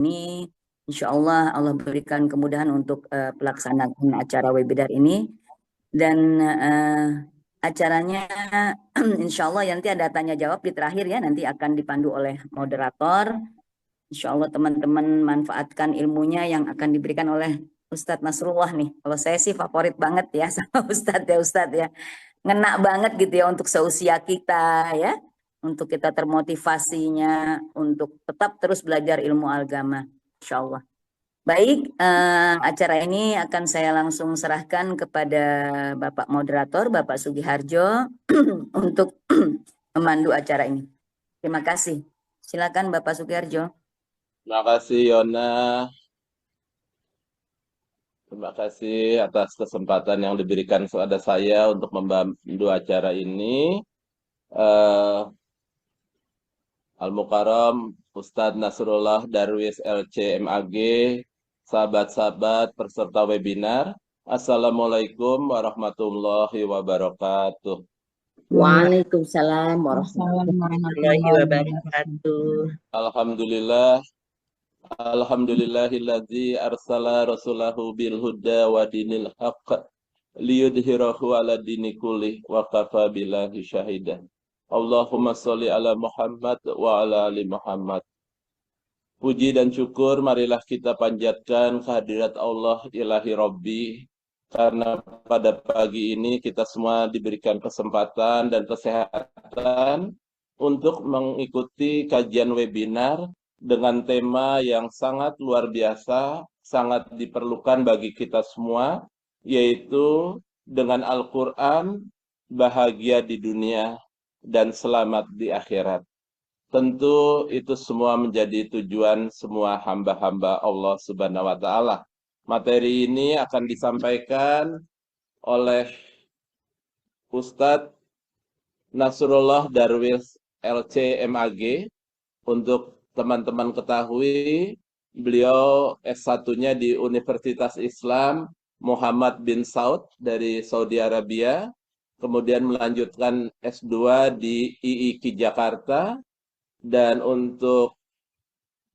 ini. Insya Allah Allah berikan kemudahan untuk pelaksanaan acara webinar ini. Dan acaranya insya Allah nanti ada tanya jawab di terakhir ya, nanti akan dipandu oleh moderator. Insya Allah teman-teman manfaatkan ilmunya yang akan diberikan oleh Ustadz Nasrullah nih. Kalau saya sih favorit banget ya sama Ustadz ya. Ngena banget gitu ya untuk seusia kita ya. Untuk kita termotivasinya untuk tetap terus belajar ilmu agama. Insya Allah. Baik, acara ini akan saya langsung serahkan kepada Bapak Moderator, Bapak Sugiharjo, untuk memandu acara ini. Terima kasih. Silakan Bapak Sugiharjo. Terima kasih Yona. Terima kasih atas kesempatan yang diberikan kepada saya untuk membantu acara ini. Al-Mukarram Ustadz Nasrullah Darwis LC MAG, sahabat-sahabat peserta webinar. Assalamualaikum warahmatullahi wabarakatuh. Waalaikumsalam warahmatullahi wabarakatuh. Alhamdulillah. Alhamdulillahilladzi arsala rasulahu bil huda wa dinil haqq liyudhhirahu ala dini kulli wa kafa billahi syahidan. Allahumma sholli ala Muhammad wa ala ali Muhammad. Puji dan syukur marilah kita panjatkan kehadirat Allah ilahi Rabbi, karena pada pagi ini kita semua diberikan kesempatan dan kesehatan untuk mengikuti kajian webinar dengan tema yang sangat luar biasa, sangat diperlukan bagi kita semua, yaitu dengan Al-Quran, bahagia di dunia dan selamat di akhirat. Tentu itu semua menjadi tujuan semua hamba-hamba Allah Subhanahu wa Ta'ala. Materi ini akan disampaikan oleh Ustadz Nasrullah Darwis LC MAG. Untuk teman-teman ketahui, beliau S1-nya di Universitas Islam Muhammad bin Saud dari Saudi Arabia, kemudian melanjutkan S2 di IIKI Jakarta, dan untuk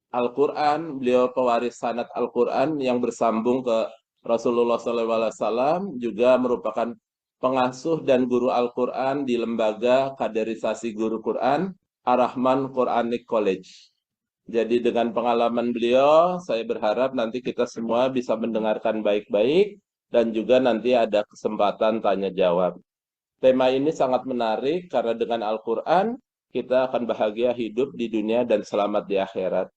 Al-Quran, beliau pewaris sanad Al-Quran yang bersambung ke Rasulullah SAW, juga merupakan pengasuh dan guru Al-Quran di Lembaga Kaderisasi Guru Quran Ar-Rahman Quranic College. Jadi dengan pengalaman beliau, saya berharap nanti kita semua bisa mendengarkan baik-baik dan juga nanti ada kesempatan tanya jawab. Tema ini sangat menarik karena dengan Al-Quran kita akan bahagia hidup di dunia dan selamat di akhirat.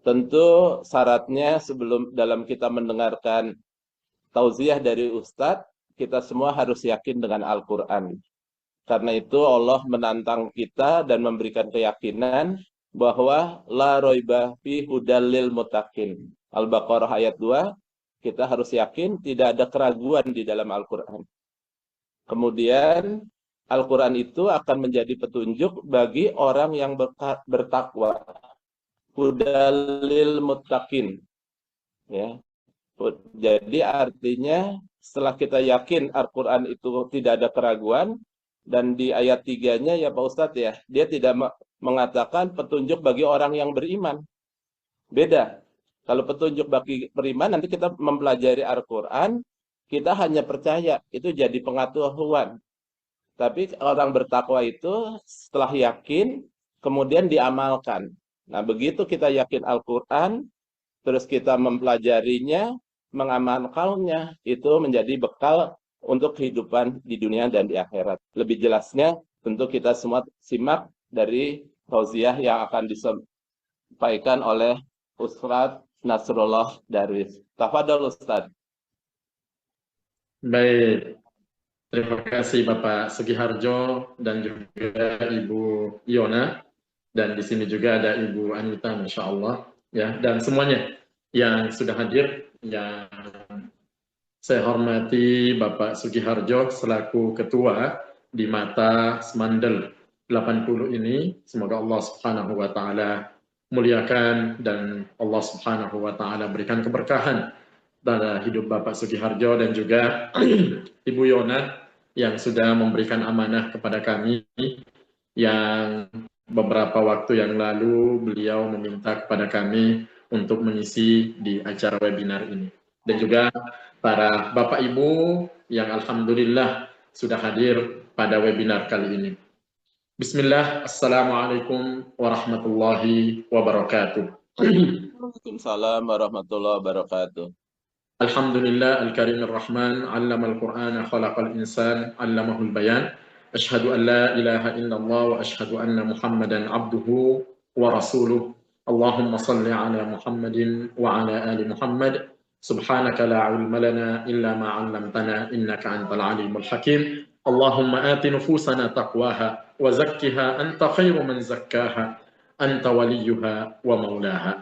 Tentu syaratnya sebelum dalam kita mendengarkan tauziah dari Ustadz, kita semua harus yakin dengan Al-Quran. Karena itu Allah menantang kita dan memberikan keyakinan bahwa la roiba fi hudal lil muttaqin. Al-Baqarah ayat 2, kita harus yakin tidak ada keraguan di dalam Al-Quran. Kemudian Al-Quran itu akan menjadi petunjuk bagi orang yang bertakwa. Hudalil muttaqin. Ya. Jadi artinya setelah kita yakin Al-Quran itu tidak ada keraguan, dan di ayat 3-nya ya Pak Ustadz ya, dia tidak mengatakan petunjuk bagi orang yang beriman. Beda. Kalau petunjuk bagi beriman, nanti kita mempelajari Al-Quran, kita hanya percaya, itu jadi pengetahuan. Tapi orang bertakwa itu setelah yakin, kemudian diamalkan. Nah, begitu kita yakin Al-Quran, terus kita mempelajarinya, mengamalkannya, itu menjadi bekal untuk kehidupan di dunia dan di akhirat. Lebih jelasnya, tentu kita semua simak dari tauziah yang akan disampaikan oleh Ustadz Nasrullah Darwis. Tafadhol Ustadz. Baik. Terima kasih Bapak Sugiharjo dan juga Ibu Yona, dan di sini juga ada Ibu Anita, Masya Allah, ya, dan semuanya yang sudah hadir. Yang saya hormati Bapak Sugiharjo selaku Ketua di Mata Semandel 80 ini. Semoga Allah Subhanahu wa Ta'ala muliakan dan Allah Subhanahu wa Ta'ala berikan keberkahan pada hidup Bapak Sugiharjo dan juga Ibu Yona yang sudah memberikan amanah kepada kami, yang beberapa waktu yang lalu beliau meminta kepada kami untuk mengisi di acara webinar ini. Dan juga para Bapak Ibu yang alhamdulillah sudah hadir pada webinar kali ini. Bismillah, Assalamualaikum warahmatullahi wabarakatuh. Waalaikumsalam warahmatullahi wabarakatuh. Alhamdulillah al-karim ar-rahman, 'allama al-Qur'ana khalaqal insan, 'allamahul bayan. Asyhadu an la ilaha illallah wa asyhadu anna Muhammadan 'abduhu wa rasuluh. Allahumma salli 'ala Muhammadin wa 'ala ali Muhammad. Subhanaka la 'ilma lana illa ma 'allamtana innaka antal 'alimul hakim. Allahumma ati nufusana taqwaha wa zakkiha anta khairu man zakkaha anta waliyuha wa maulaha.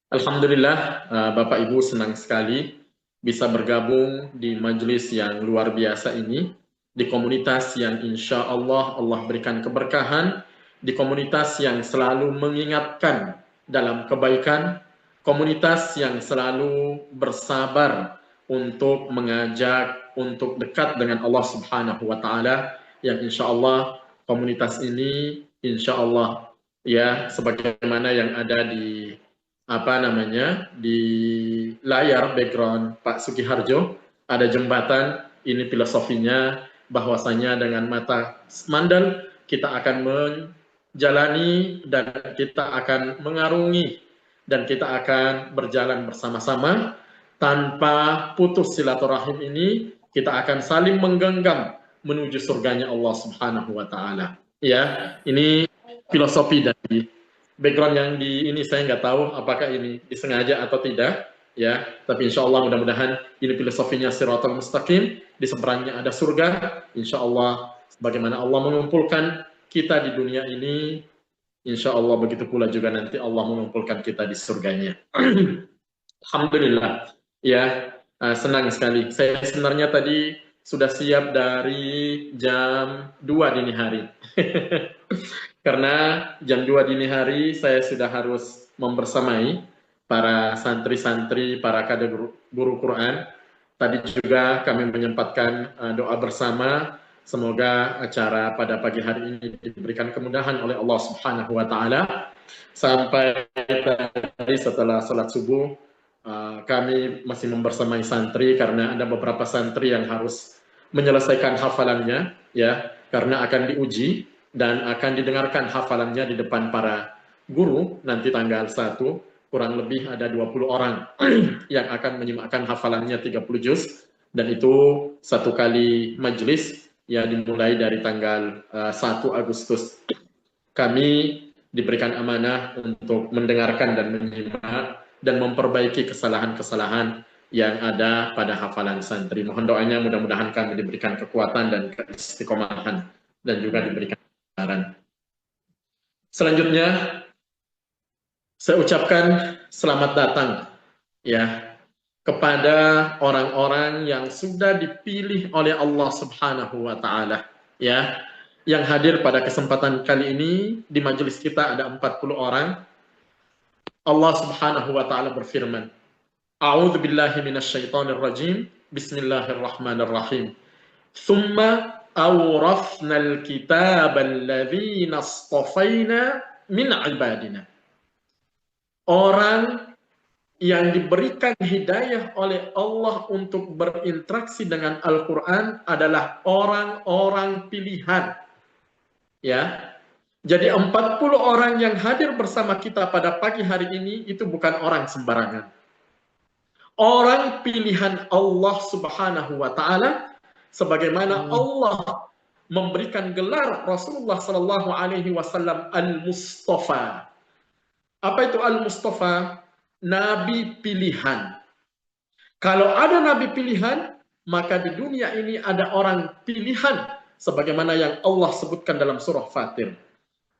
Alhamdulillah, Bapak Ibu senang sekali bisa bergabung di majelis yang luar biasa ini, di komunitas yang insya Allah berikan keberkahan, di komunitas yang selalu mengingatkan dalam kebaikan, komunitas yang selalu bersabar untuk mengajak, untuk dekat dengan Allah Subhanahu wa Ta'ala, yang insya Allah komunitas ini insya Allah ya sebagaimana yang ada di di layar background Pak Sugiharjo, ada jembatan. Ini filosofinya bahwasanya dengan mata mandal kita akan menjalani dan kita akan mengarungi dan kita akan berjalan bersama-sama tanpa putus silaturahim ini. Kita akan saling menggenggam menuju surganya Allah Subhanahu wa Ta'ala. Ya, ini filosofi dari background yang di ini. Saya nggak tahu apakah ini disengaja atau tidak, ya. Tapi insya Allah mudah-mudahan ini filosofinya Siratal Mustaqim. Di seberangnya ada surga. Insya Allah, bagaimana Allah mengumpulkan kita di dunia ini, insya Allah begitu pula juga nanti Allah mengumpulkan kita di surganya. Alhamdulillah, ya. Senang sekali. Saya sebenarnya tadi sudah siap dari jam 2 dini hari. Karena jam 2 dini hari saya sudah harus membersamai para santri-santri, para kader guru Quran. Tadi juga kami menyempatkan doa bersama. Semoga acara pada pagi hari ini diberikan kemudahan oleh Allah Subhanahu wa Ta'ala. Sampai tadi setelah salat subuh, kami masih membersamai santri karena ada beberapa santri yang harus menyelesaikan hafalannya, ya, karena akan diuji dan akan didengarkan hafalannya di depan para guru nanti tanggal 1, kurang lebih ada 20 orang yang akan menyimakkan hafalannya 30 juz, dan itu satu kali majelis, ya, dimulai dari tanggal 1 Agustus. Kami diberikan amanah untuk mendengarkan dan menyimak dan memperbaiki kesalahan-kesalahan yang ada pada hafalan santri. Mohon doanya mudah-mudahan kami diberikan kekuatan dan keistiqomahan dan juga diberikan kebenaran. Selanjutnya saya ucapkan selamat datang, ya, kepada orang-orang yang sudah dipilih oleh Allah Subhanahu wa Ta'ala, ya, yang hadir pada kesempatan kali ini. Di majelis kita ada 40 orang. Allah Subhanahu wa Ta'ala berfirman, A'udzu billahi minasyaitonir rajim. Bismillahirrahmanirrahim. Tsumma awrafnal kitabal ladzina astafaina min ibadina. Orang yang diberikan hidayah oleh Allah untuk berinteraksi dengan Al-Qur'an adalah orang-orang pilihan. Ya. Jadi 40 orang yang hadir bersama kita pada pagi hari ini itu bukan orang sembarangan. Orang pilihan Allah Subhanahu wa Ta'ala, sebagaimana Allah memberikan gelar Rasulullah sallallahu alaihi wasallam Al-Mustafa. Apa itu Al-Mustafa? Nabi pilihan. Kalau ada nabi pilihan, maka di dunia ini ada orang pilihan sebagaimana yang Allah sebutkan dalam surah Fatir.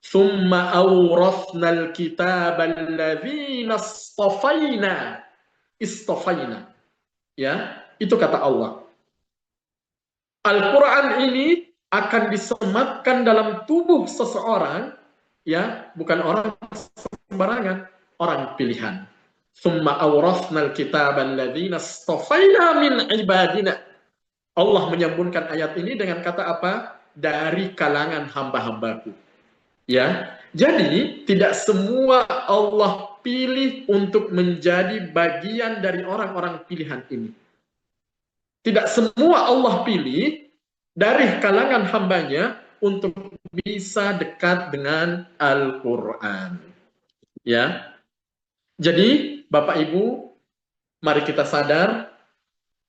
Tsumma awrathnal kitabal ladzina istafaina. Ya, itu kata Allah. Al-Qur'an ini akan disematkan dalam tubuh seseorang, ya, bukan orang sembarangan, orang pilihan. Tsumma awrathnal kitabal ladzina istafaina min ibadina. Allah menyambungkan ayat ini dengan kata apa? Dari kalangan hamba-hambaku. Ya, jadi tidak semua Allah pilih untuk menjadi bagian dari orang-orang pilihan ini. Tidak semua Allah pilih dari kalangan hambanya untuk bisa dekat dengan Al-Quran. Ya, jadi Bapak Ibu, mari kita sadar,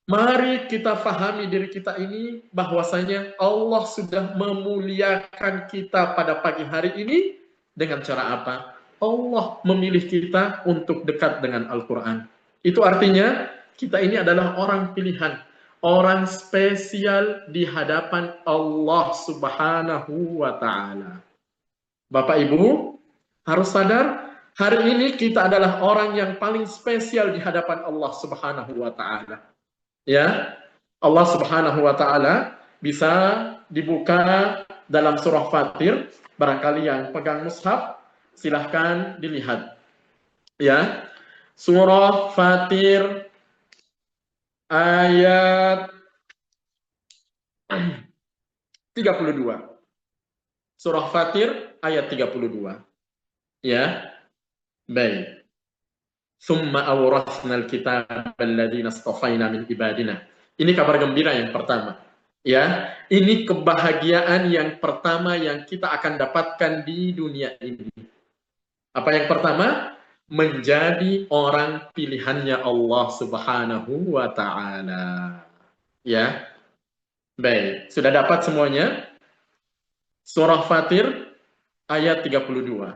mari kita fahami diri kita ini bahwasanya Allah sudah memuliakan kita pada pagi hari ini dengan cara apa? Allah memilih kita untuk dekat dengan Al-Quran. Itu artinya kita ini adalah orang pilihan, orang spesial di hadapan Allah Subhanahu wa Ta'ala. Bapak Ibu harus sadar, hari ini kita adalah orang yang paling spesial di hadapan Allah Subhanahu wa Ta'ala. Ya, Allah Subhanahu wa Ta'ala bisa dibuka dalam surah Fatir. Barangkali yang pegang mushaf, silahkan dilihat. Ya, surah Fatir ayat 32. Surah Fatir ayat 32. Ya, baik. Summa awrasnal kitaba alladziina istafaina min ibadina. Ini kabar gembira yang pertama. Ya, ini kebahagiaan yang pertama yang kita akan dapatkan di dunia ini. Apa yang pertama? Menjadi orang pilihannya Allah Subhanahu wa Ta'ala. Ya. Baik, sudah dapat semuanya? Surah Fatir ayat 32.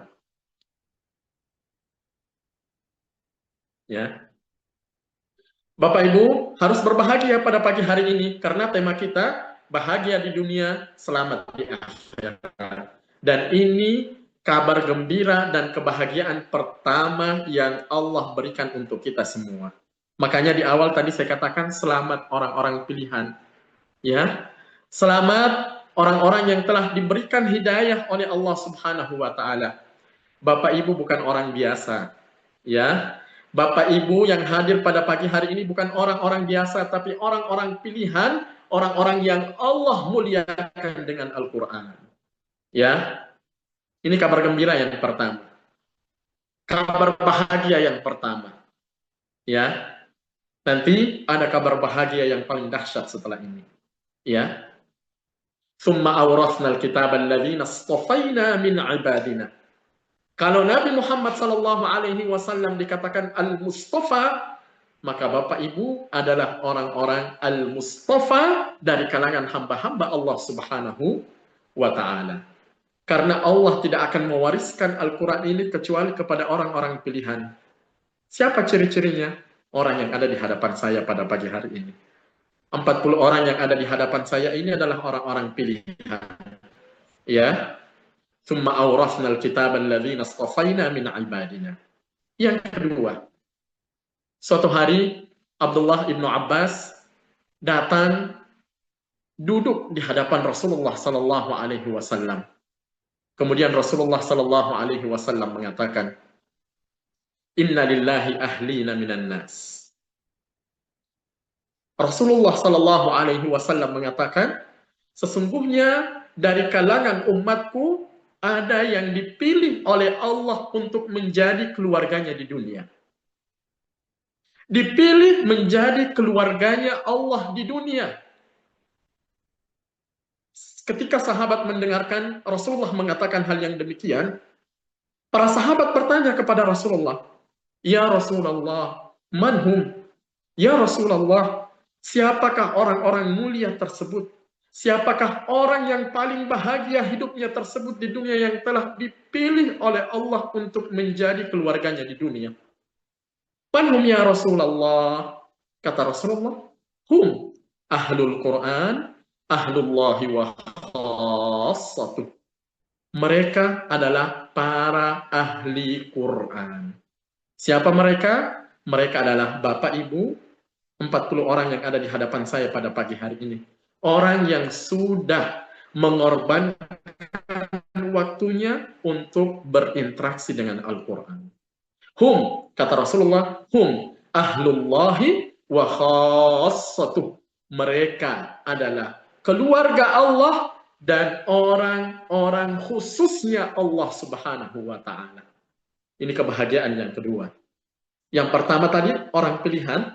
Ya. Bapak Ibu harus berbahagia pada pagi hari ini karena tema kita bahagia di dunia, selamat di akhirat. Dan ini kabar gembira dan kebahagiaan pertama yang Allah berikan untuk kita semua. Makanya di awal tadi saya katakan selamat orang-orang pilihan. Ya. Selamat orang-orang yang telah diberikan hidayah oleh Allah Subhanahu wa Ta'ala. Bapak Ibu bukan orang biasa. Ya. Bapak Ibu yang hadir pada pagi hari ini bukan orang-orang biasa, tapi orang-orang pilihan, orang-orang yang Allah muliakan dengan Al-Quran. Ya, ini kabar gembira yang pertama. Kabar bahagia yang pertama. Ya, nanti ada kabar bahagia yang paling dahsyat setelah ini. Ya, summa awrasnal kitaba alladziina istafaina min ibadina. Kalau Nabi Muhammad SAW dikatakan Al-Mustafa, maka Bapak Ibu adalah orang-orang Al-Mustafa dari kalangan hamba-hamba Allah Subhanahu wa Ta'ala. Karena Allah tidak akan mewariskan Al-Quran ini kecuali kepada orang-orang pilihan. Siapa ciri-cirinya? Orang yang ada di hadapan saya pada pagi hari ini. 40 orang yang ada di hadapan saya ini adalah orang-orang pilihan. Ya. Summa awrasnal kitaba alladziina istafaina min ibadina. Yang kedua, suatu hari Abdullah ibnu Abbas datang duduk di hadapan Rasulullah sallallahu alaihi wasallam. Kemudian Rasulullah sallallahu alaihi wasallam mengatakan, "Inna lillahi ahlina minan nas." Rasulullah sallallahu alaihi wasallam mengatakan, sesungguhnya dari kalangan umatku ada yang dipilih oleh Allah untuk menjadi keluarganya di dunia. Dipilih menjadi keluarganya Allah di dunia. Ketika sahabat mendengarkan Rasulullah mengatakan hal yang demikian, para sahabat bertanya kepada Rasulullah, "Ya Rasulullah, manhum?" Ya Rasulullah, siapakah orang-orang mulia tersebut? Siapakah orang yang paling bahagia hidupnya tersebut di dunia yang telah dipilih oleh Allah untuk menjadi keluarganya di dunia? Manhum ya Rasulullah? Kata Rasulullah, hum ahlul Quran, ahlullahi wa khassatuh. Mereka adalah para ahli Quran. Siapa mereka? Mereka adalah Bapak Ibu, 40 orang yang ada di hadapan saya pada pagi hari ini. Orang yang sudah mengorbankan waktunya untuk berinteraksi dengan Al-Quran. Hum, kata Rasulullah, hum ahlullahi wa khassatuh. Mereka adalah keluarga Allah dan orang-orang khususnya Allah Subhanahu wa Ta'ala. Ini kebahagiaan yang kedua. Yang pertama tadi orang pilihan,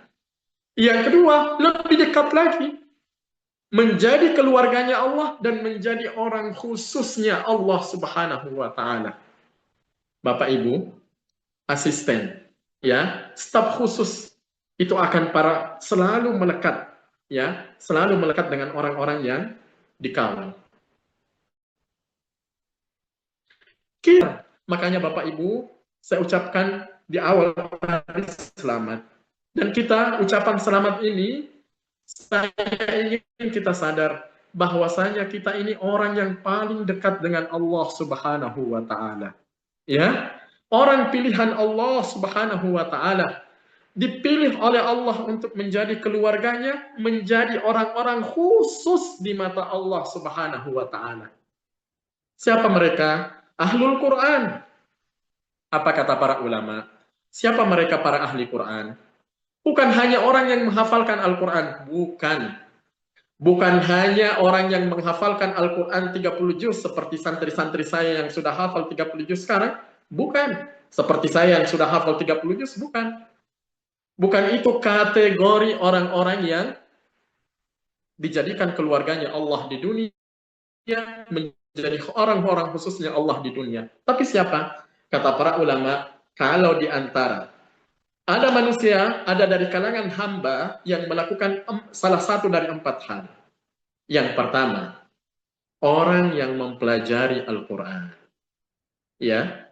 yang kedua lebih dekat lagi, menjadi keluarganya Allah dan menjadi orang khususnya Allah Subhanahu wa taala. Bapak Ibu, asisten, ya, staf khusus itu akan selalu melekat, ya, selalu melekat dengan orang-orang yang dikawal. Makanya Bapak Ibu, saya ucapkan di awal hari selamat. Dan kita ucapan selamat ini, saya ingin kita sadar bahwasanya kita ini orang yang paling dekat dengan Allah Subhanahu wa taala. Ya, orang pilihan Allah Subhanahu wa taala, dipilih oleh Allah untuk menjadi keluarganya, menjadi orang-orang khusus di mata Allah Subhanahu wa taala. Siapa mereka? Ahlul Quran. Apa kata para ulama? Siapa mereka para ahli Quran? Bukan hanya orang yang menghafalkan Al-Quran, bukan. Bukan hanya orang yang menghafalkan Al-Quran 30 juz seperti santri-santri saya yang sudah hafal 30 juz sekarang, bukan. Seperti saya yang sudah hafal 30 juz, bukan. Bukan itu kategori orang-orang yang dijadikan keluarganya Allah di dunia, menjadi orang-orang khususnya Allah di dunia. Tapi siapa? Kata para ulama, kalau di antara ada manusia, ada dari kalangan hamba yang melakukan salah satu dari 4 hal. Yang pertama, orang yang mempelajari Al-Quran. Ya,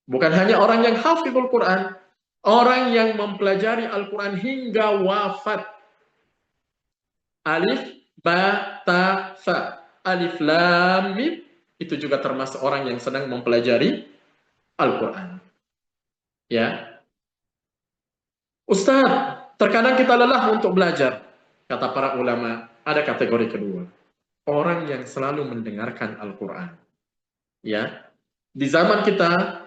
bukan hanya orang yang hafizul Quran, orang yang mempelajari Al-Quran hingga wafat. Alif, ba, ta, fa. Alif, lam, mim, itu juga termasuk orang yang sedang mempelajari Al-Quran. Ya. Ustaz, terkadang kita lelah untuk belajar. Kata para ulama, ada kategori kedua. Orang yang selalu mendengarkan Al-Quran. Ya, di zaman kita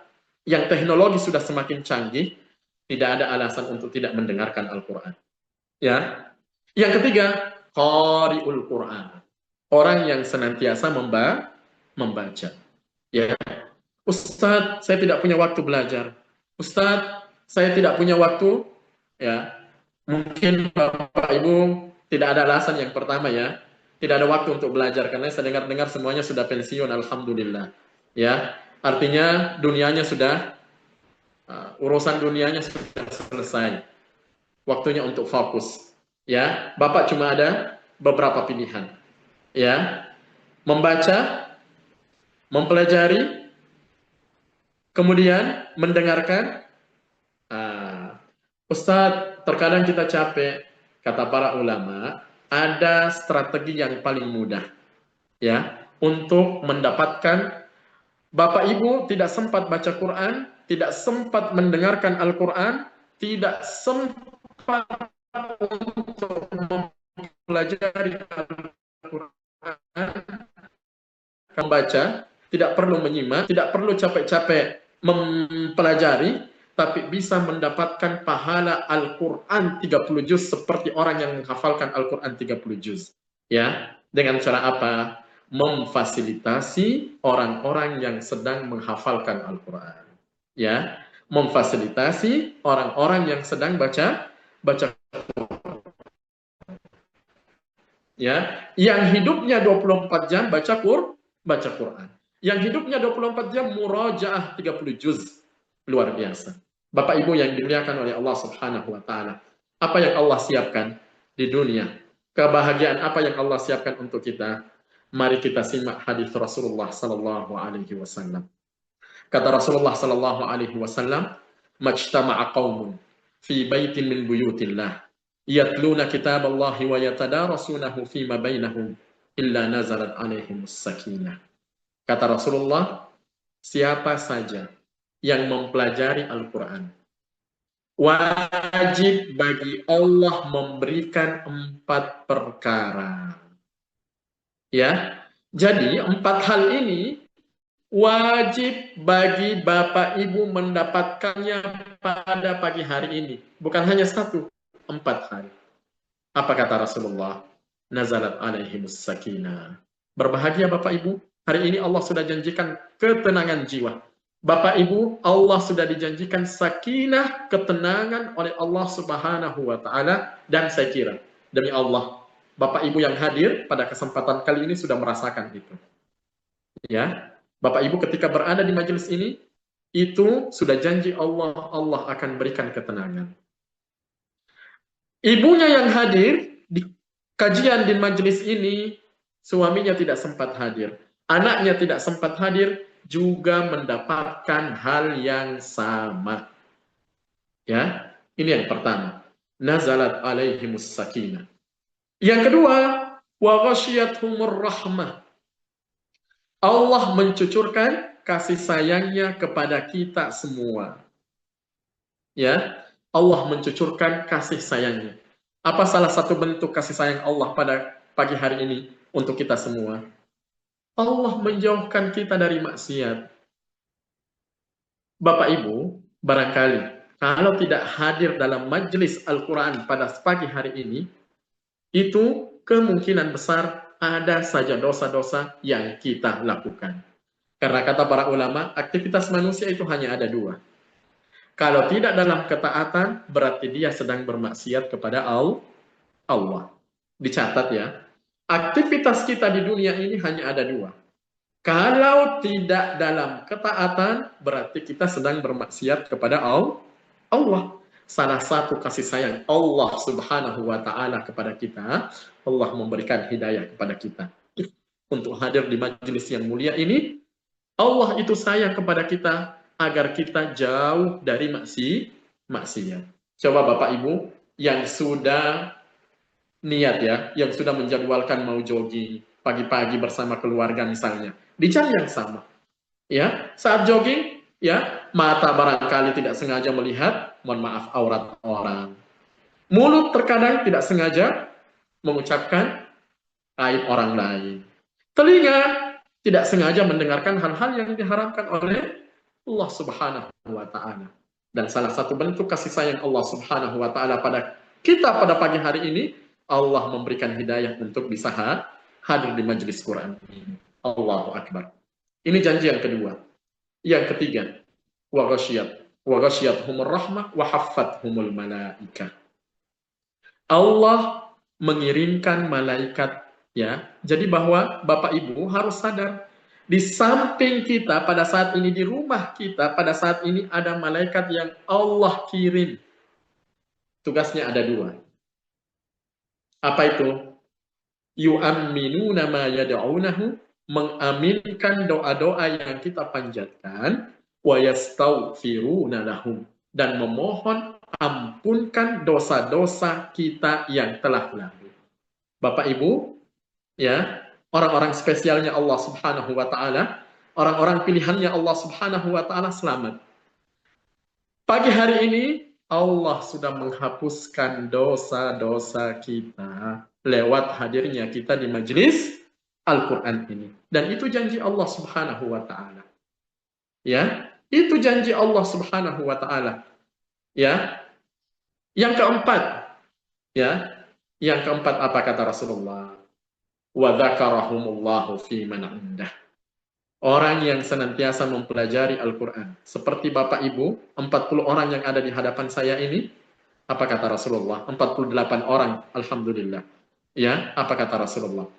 yang teknologi sudah semakin canggih, tidak ada alasan untuk tidak mendengarkan Al-Quran. Ya. Yang ketiga, qari'ul Quran. Orang yang senantiasa membaca. Ya. Ustaz, saya tidak punya waktu belajar. Ustaz, saya tidak punya waktu. Ya, mungkin Bapak Ibu tidak ada alasan yang pertama, ya, tidak ada waktu untuk belajar karena saya dengar semuanya sudah pensiun, alhamdulillah. Ya, artinya dunianya sudah urusan dunianya sudah selesai, waktunya untuk fokus. Ya, Bapak cuma ada beberapa pilihan, ya, membaca, mempelajari, kemudian mendengarkan. Ustadz, terkadang kita capek, kata para ulama, ada strategi yang paling mudah, ya, untuk mendapatkan. Bapak Ibu tidak sempat baca Quran, tidak sempat mendengarkan Al-Quran, tidak sempat untuk mempelajari Al-Quran, membaca, tidak perlu menyimak, tidak perlu capek-capek mempelajari, tapi bisa mendapatkan pahala Al-Quran 30 juz seperti orang yang menghafalkan Al-Quran 30 juz. Ya, dengan cara apa? Memfasilitasi orang-orang yang sedang menghafalkan Al-Quran. Ya, memfasilitasi orang-orang yang sedang baca Quran. Ya, yang hidupnya 24 jam baca Quran. Yang hidupnya 24 jam murajaah 30 juz. Luar biasa. Bapak Ibu yang dimuliakan oleh Allah Subhanahu wa taala, apa yang Allah siapkan di dunia? Kebahagiaan apa yang Allah siapkan untuk kita? Mari kita simak hadis Rasulullah sallallahu alaihi wasallam. Kata Rasulullah sallallahu alaihi wasallam, "Majtama'a qaumun fi baitin min buyutillah, yatluna kitaballahi wa yatadarasunahu fima bainahum illa nazalat alaihimus sakinah." Kata Rasulullah, siapa saja yang mempelajari Al-Quran, wajib bagi Allah memberikan 4 perkara. Ya, jadi 4 hal ini wajib bagi Bapak Ibu mendapatkannya pada pagi hari ini. Bukan hanya 1, 4 hari. Apa kata Rasulullah? Nazalat alaihimus sakinah. Berbahagia Bapak Ibu, hari ini Allah sudah janjikan ketenangan jiwa. Bapak Ibu, Allah sudah dijanjikan sakinah, ketenangan oleh Allah Subhanahu wa taala, dan saya kira demi Allah, Bapak Ibu yang hadir pada kesempatan kali ini sudah merasakan itu. Ya. Bapak Ibu ketika berada di majelis ini, itu sudah janji Allah, Allah akan berikan ketenangan. Ibunya yang hadir di kajian di majelis ini, suaminya tidak sempat hadir. Anaknya tidak sempat hadir, juga mendapatkan hal yang sama. Ya, ini yang pertama. Nazalat alaihimus sakinah. Yang kedua, wa ghasyiyatuhumur rahmah. Allah mencucurkan kasih sayangnya kepada kita semua. Ya, Allah mencucurkan kasih sayangnya. Apa salah satu bentuk kasih sayang Allah pada pagi hari ini untuk kita semua? Allah menjauhkan kita dari maksiat. Bapak Ibu, barangkali kalau tidak hadir dalam majelis Al-Quran pada pagi hari ini, itu kemungkinan besar ada saja dosa-dosa yang kita lakukan. Karena kata para ulama, aktivitas manusia itu hanya ada dua. Kalau tidak dalam ketaatan, berarti dia sedang bermaksiat kepada Allah. Dicatat ya, aktivitas kita di dunia ini hanya ada dua. Kalau tidak dalam ketaatan, berarti kita sedang bermaksiat kepada Allah. Salah satu kasih sayang Allah Subhanahu wa taala kepada kita, Allah memberikan hidayah kepada kita untuk hadir di majelis yang mulia ini. Allah itu sayang kepada kita agar kita jauh dari maksiat. Coba Bapak Ibu yang sudah niat ya, yang sudah menjadwalkan mau jogging pagi-pagi bersama keluarga misalnya, di jam yang sama. Ya, saat jogging, ya, mata barangkali tidak sengaja melihat, mohon maaf, aurat orang. Mulut terkadang tidak sengaja mengucapkan aib orang lain. Telinga tidak sengaja mendengarkan hal-hal yang diharamkan oleh Allah Subhanahu wa taala. Dan salah satu bentuk kasih sayang Allah Subhanahu wa taala pada kita pada pagi hari ini, Allah memberikan hidayah untuk bisa hadir di majelis Quran ini. Allahu Akbar. Ini janji yang kedua. Yang ketiga, wa ghasyiyatuhumur rahmah wa haffathumul malaikah. Allah mengirimkan malaikat ya. Jadi bahwa Bapak Ibu harus sadar, di samping kita pada saat ini, di rumah kita pada saat ini ada malaikat yang Allah kirim. Tugasnya ada dua. Apa itu? Yu'amminuna ma yad'unahu, mengaminkan doa-doa yang kita panjatkan, wa yastaghfiruna lahum, dan memohon ampunkan dosa-dosa kita yang telah lalu. Bapak Ibu, ya, orang-orang spesialnya Allah Subhanahu wa taala, orang-orang pilihannya Allah Subhanahu wa taala selamat. Pagi hari ini Allah sudah menghapuskan dosa-dosa kita lewat hadirnya kita di majelis Al-Quran ini. Dan itu janji Allah Subhanahu wa taala. Ya, itu janji Allah Subhanahu wa taala. Ya. Yang keempat, ya. Yang keempat apa kata Rasulullah? Wa dzakarahumullahu fi man 'indah. Orang yang senantiasa mempelajari Al-Quran. Seperti Bapak Ibu, 40 orang yang ada di hadapan saya ini, apa kata Rasulullah? 48 orang, alhamdulillah. Ya, apa kata Rasulullah?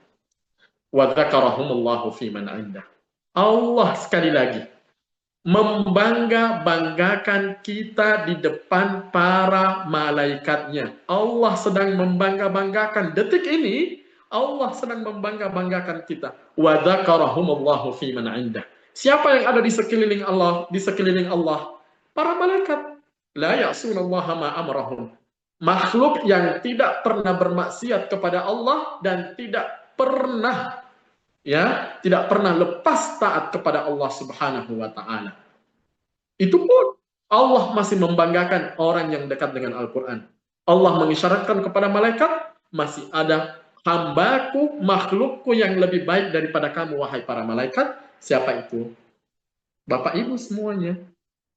Wa dzakarahumullahu fi man 'indah. Allah sekali lagi membangga-banggakan kita di depan para malaikatnya. Allah sedang membangga-banggakan detik ini. Allah sedang membangga-banggakan kita. Wa dzakarahumullahu fi man 'indah. Siapa yang ada di sekeliling Allah? Di sekeliling Allah, para malaikat. La ya'sunallaha ma amarahum. Makhluk yang tidak pernah bermaksiat kepada Allah dan tidak pernah lepas taat kepada Allah Subhanahu wa taala. Itu pun Allah masih membanggakan orang yang dekat dengan Al-Qur'an. Allah mengisyaratkan kepada malaikat, masih ada hambaku, makhlukku yang lebih baik daripada kamu, wahai para malaikat. Siapa itu? Bapak Ibu semuanya.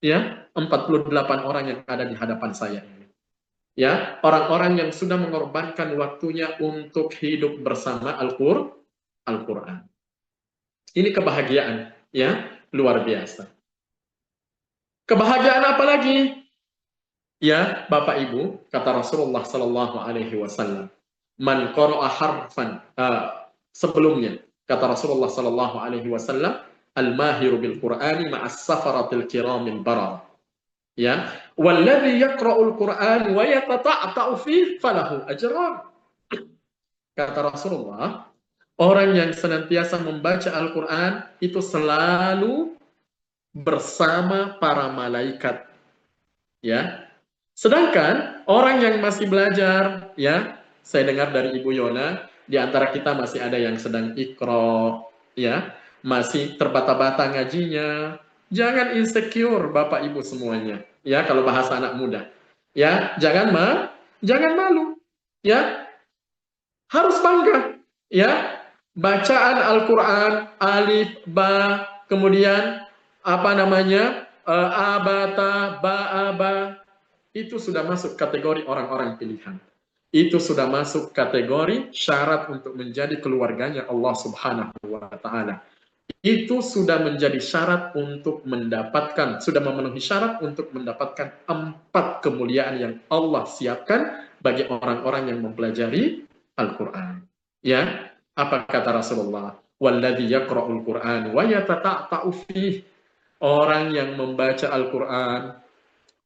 Ya, 48 orang yang ada di hadapan saya ini. Ya, orang-orang yang sudah mengorbankan waktunya untuk hidup bersama Al-Quran. Ini kebahagiaan, ya, luar biasa. Kebahagiaan apa lagi? Ya, Bapak Ibu, kata Rasulullah Sallallahu Alaihi Wasallam, man qara'a harfan, sebelumnya kata Rasulullah Sallallahu Alaihi Wasallam, al-mahiru bil Qur'ani ma'as safaratil kiramil barar. Ya, walladzi yaqra'ul Qur'an wa yatata'ta'u fihi falahu ajran. Kata Rasulullah, orang yang senantiasa membaca Al-Qur'an itu selalu bersama para malaikat. Ya. Sedangkan orang yang masih belajar, ya, saya dengar dari Ibu Yona, di antara kita masih ada yang sedang ikro, ya, masih terbata-bata ngajinya. Jangan insecure, Bapak Ibu semuanya, ya, kalau bahasa anak muda, ya, jangan malu, ya, harus bangga, ya, bacaan Al-Quran, alif, ba, kemudian apa namanya, abata, ba'aba, itu sudah masuk kategori orang-orang pilihan. Itu sudah masuk kategori syarat untuk menjadi keluarganya Allah Subhanahu wa Ta'ala. Itu sudah menjadi syarat untuk mendapatkan, sudah memenuhi syarat untuk mendapatkan 4 kemuliaan yang Allah siapkan bagi orang-orang yang mempelajari Al-Quran. Ya, apa kata Rasulullah? Walladzi yaqra'ul Qur'an wa yatata'ta'u fihi. Orang yang membaca Al-Quran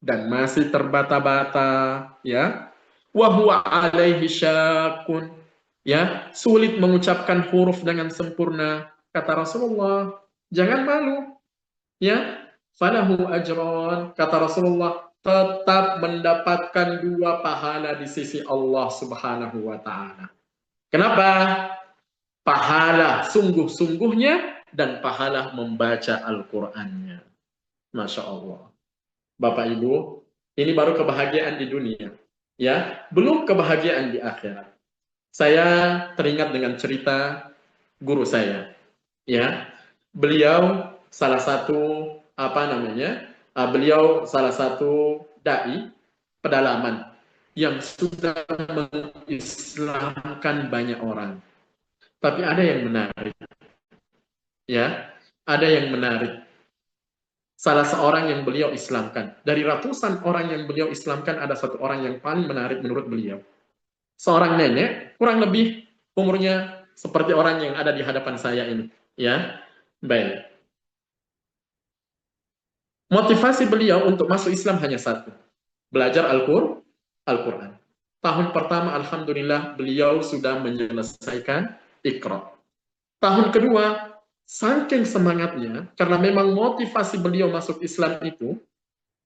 dan masih terbata-bata, ya, wa huwa alaihi syakun, ya, sulit mengucapkan huruf dengan sempurna, kata Rasulullah, jangan malu, ya, falahu ajran, kata Rasulullah, tetap mendapatkan 2 pahala di sisi Allah Subhanahu wa Ta'ala. Kenapa? Pahala sungguh-sungguhnya dan pahala membaca Al-Qur'annya. Masya Allah. Bapak Ibu, ini baru kebahagiaan di dunia, ya, belum kebahagiaan di akhirat. Saya teringat dengan cerita guru saya, ya, beliau salah satu beliau salah satu dai pedalaman yang sudah mengislamkan banyak orang. Tapi ada yang menarik, ya, ada yang menarik. Salah seorang yang beliau islamkan. Dari ratusan orang yang beliau islamkan, ada satu orang yang paling menarik menurut beliau. Seorang nenek, kurang lebih umurnya seperti orang yang ada di hadapan saya ini. Ya, baik. Motivasi beliau untuk masuk Islam hanya satu. Belajar Al-Quran. Tahun pertama, alhamdulillah, beliau sudah menyelesaikan Iqra. Tahun kedua, saking semangatnya, karena memang motivasi beliau masuk Islam itu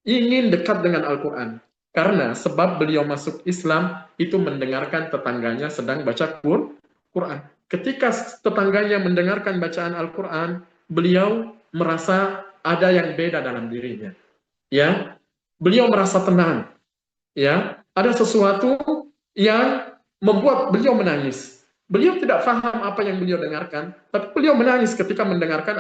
ingin dekat dengan Al-Quran. Karena sebab beliau masuk Islam itu mendengarkan tetangganya sedang baca Quran. Ketika tetangganya mendengarkan bacaan Al-Quran, beliau merasa ada yang beda dalam dirinya. Ya, beliau merasa tenang. Ya, ada sesuatu yang membuat beliau menangis. Beliau tidak paham apa yang beliau dengarkan, tapi beliau menangis ketika mendengarkan